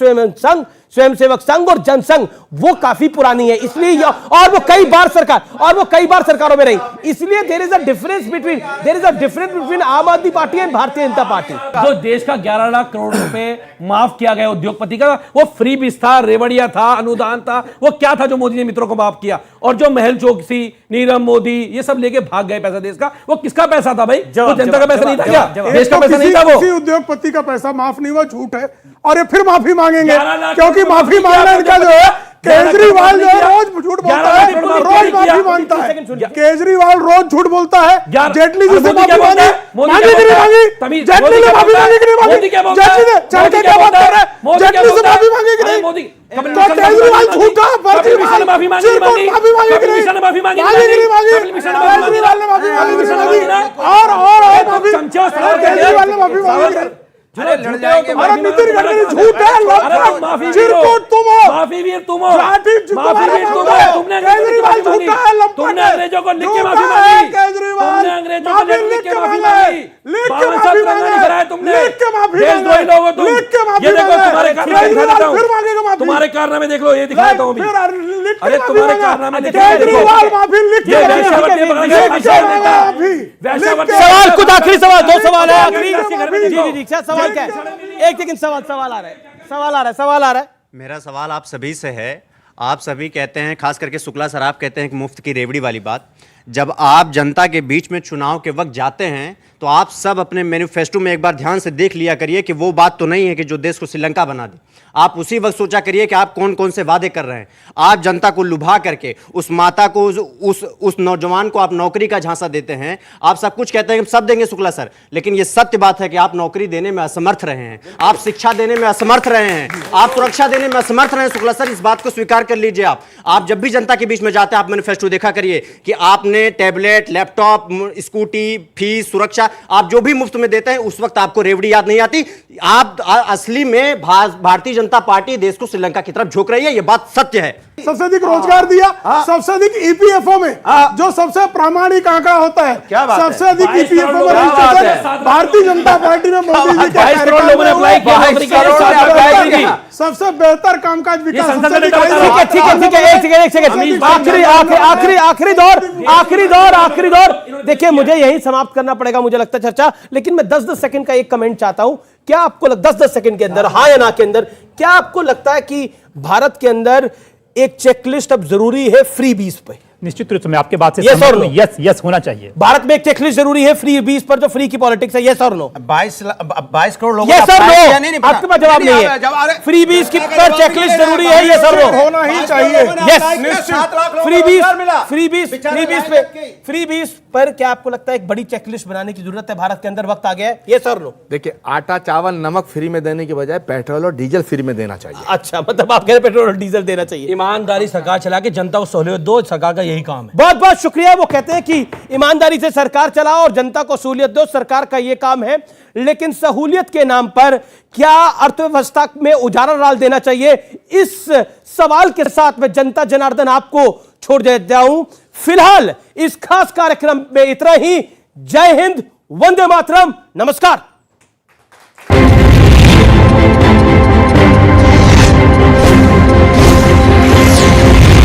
स्वयंसेवक संघ और जनसंघ, वो काफी पुरानी है, इसलिए और वो कई बार सरकारों में रही, इसलिए there is a difference between Aam Aadmi party and Bharatiya Janata party. जो देश का 11 लाख करोड़ रुपए माफ किया गया उद्योगपति का, वो फ्री बीज था, रेवड़िया था, अनुदान था, वो क्या था जो मोदी ने मित्रों को माफ किया? और जो महल चौकसी, नीरव मोदी, ये सब लेके भाग गए पैसा देश का, वो किसका पैसा था भाई? वो जनता का पैसा नहीं था क्या? देश का पैसा नहीं था वो? किसी उद्योगपति का पैसा माफ नहीं हुआ, झूठ है, और ये फिर माफी मांगेंगे, क्योंकि माफी मांगना इनका जो है, केजरीवाल जो है रोज झूठ बोलता है, रोज माफी मांगता है, केजरीवाल रोज झूठ बोलता है। जेटली जी से माफी मांगी कि नहीं मांगी? जेटली ने माफी मांगी कि नहीं मांगी? जेटली ने चढ़ के क्या बात कर रहा है? जेटली से माफी मांगी कि नहीं? तो केजरीवाल झूठा फर्जीवाल, माफी मांगी कि नहीं? केजरीवाल ने माफी मांगी कि नहीं मांगी? और माफी, केजरीवाल ने माफी मांगी। अरे नितिन गडकरी झूठ है, चिरकुट तुम हो, माफीवीर तुम हो, तुमने अंग्रेजों को लिख के माफी मांगी, तुमने अंग्रेजों को लिख के माफी मांगी, 52 तिरंगा कराया तुमने, देशद्रोही लोग हो तुम। ये देखो तुम्हारे कारनामे दिखा देता हूँ, तुम्हारे कारनामे देख लो, ये दिखा देता हूँ अभी। अरे तुम्हारे कारनामे देखो, सवाल कुछ आखिरी सवाल, 2 सवाल है आखिरी। जी सवाल क्या है? एक सेकंड, सवाल आ रहा है। मेरा सवाल आप सभी से है। आप सभी कहते हैं, खास करके शुक्ला सर, आप कहते हैं कि मुफ्त की रेवड़ी वाली बात। जब आप जनता के बीच में चुनाव के वक्त जाते हैं तो आप सब अपने मैनिफेस्टो में एक बार ध्यान से देख लिया करिए कि वो बात तो नहीं है कि जो देश को श्रीलंका बना दे। आप उसी वक्त सोचा करिए कि आप कौन कौन से वादे कर रहे हैं। आप जनता को लुभा करके उस माता को, उस नौजवान को आप नौकरी का झांसा देते हैं। आप सब कुछ कहते हैं कि सब देंगे शुक्ला सर, लेकिन ये सत्य बात है कि आप नौकरी देने में असमर्थ रहे हैं, आप शिक्षा देने में असमर्थ रहे हैं, आप सुरक्षा देने में असमर्थ रहे हैं। शुक्ला सर, इस बात को स्वीकार कर लीजिए। आप जब भी जनता के बीच में जाते हैं, आप मैनिफेस्टो देखा करिए कि आपने टैबलेट, लैपटॉप, स्कूटी, फीस, सुरक्षा, आप जो भी मुफ्त में देते हैं, उस वक्त आपको रेवड़ी याद नहीं आती। आप असली में भारतीय जनता पार्टी देश को श्रीलंका की तरफ झोंक रही है, यह बात सत्य है। सबसे अधिक रोजगार दिया, सबसे अधिक ईपीएफओ में जो सबसे प्रामाणिक आंकड़ा होता है, सबसे अधिक ईपीएफओ में रजिस्ट्रेशन भारतीय जनता पार्टी में मोदी जी के सबसे बेहतर कामकाज विकास। आखिरी दौर देखिए, मुझे यही समाप्त करना पड़ेगा, मुझे लगता है चर्चा, लेकिन मैं 10-10 सेकंड का एक कमेंट चाहता हूं। क्या आपको 10-10 सेकंड के अंदर, हाँ या ना के अंदर, क्या आपको लगता है कि भारत के अंदर एक चेकलिस्ट अब जरूरी है फ्री बीज पे? निश्चित रूप से मैं आपके बात से यस होना चाहिए। भारत में एक चेकलिस्ट जरूरी है फ्री बीज पर, जो फ्री की पॉलिटिक्स है, यस और नो? 22 करोड़ लोगों यस और नो? आपके पास जवाब नहीं है। फ्री बीज की पर चेकलिस्ट जरूरी है, यस और नो? होना ही चाहिए। फ्री बीज पर क्या आपको लगता है एक बड़ी चेकलिस्ट बनाने की जरूरत है भारत के अंदर? वक्त आ गया है, यस और नो? देखिए, आटा, चावल, नमक फ्री में देने के बजाय पेट्रोल और डीजल फ्री में देना चाहिए। अच्छा, मतलब आप कह रहे पेट्रोल और डीजल देना चाहिए। ईमानदारी सरकार चला के जनता को सहूलियत दो, सरकार का यही काम है। बहुत बहुत शुक्रिया। वो कहते हैं कि ईमानदारी से सरकार चलाओ और जनता को सहूलियत दो, सरकार का यह काम है। लेकिन सहूलियत के नाम पर क्या अर्थव्यवस्था में उजाला डाल देना चाहिए? इस सवाल के साथ मैं जनता जनार्दन आपको छोड़ देता हूं। फिलहाल इस खास कार्यक्रम में इतना ही। जय हिंद, वंदे मातरम, नमस्कार।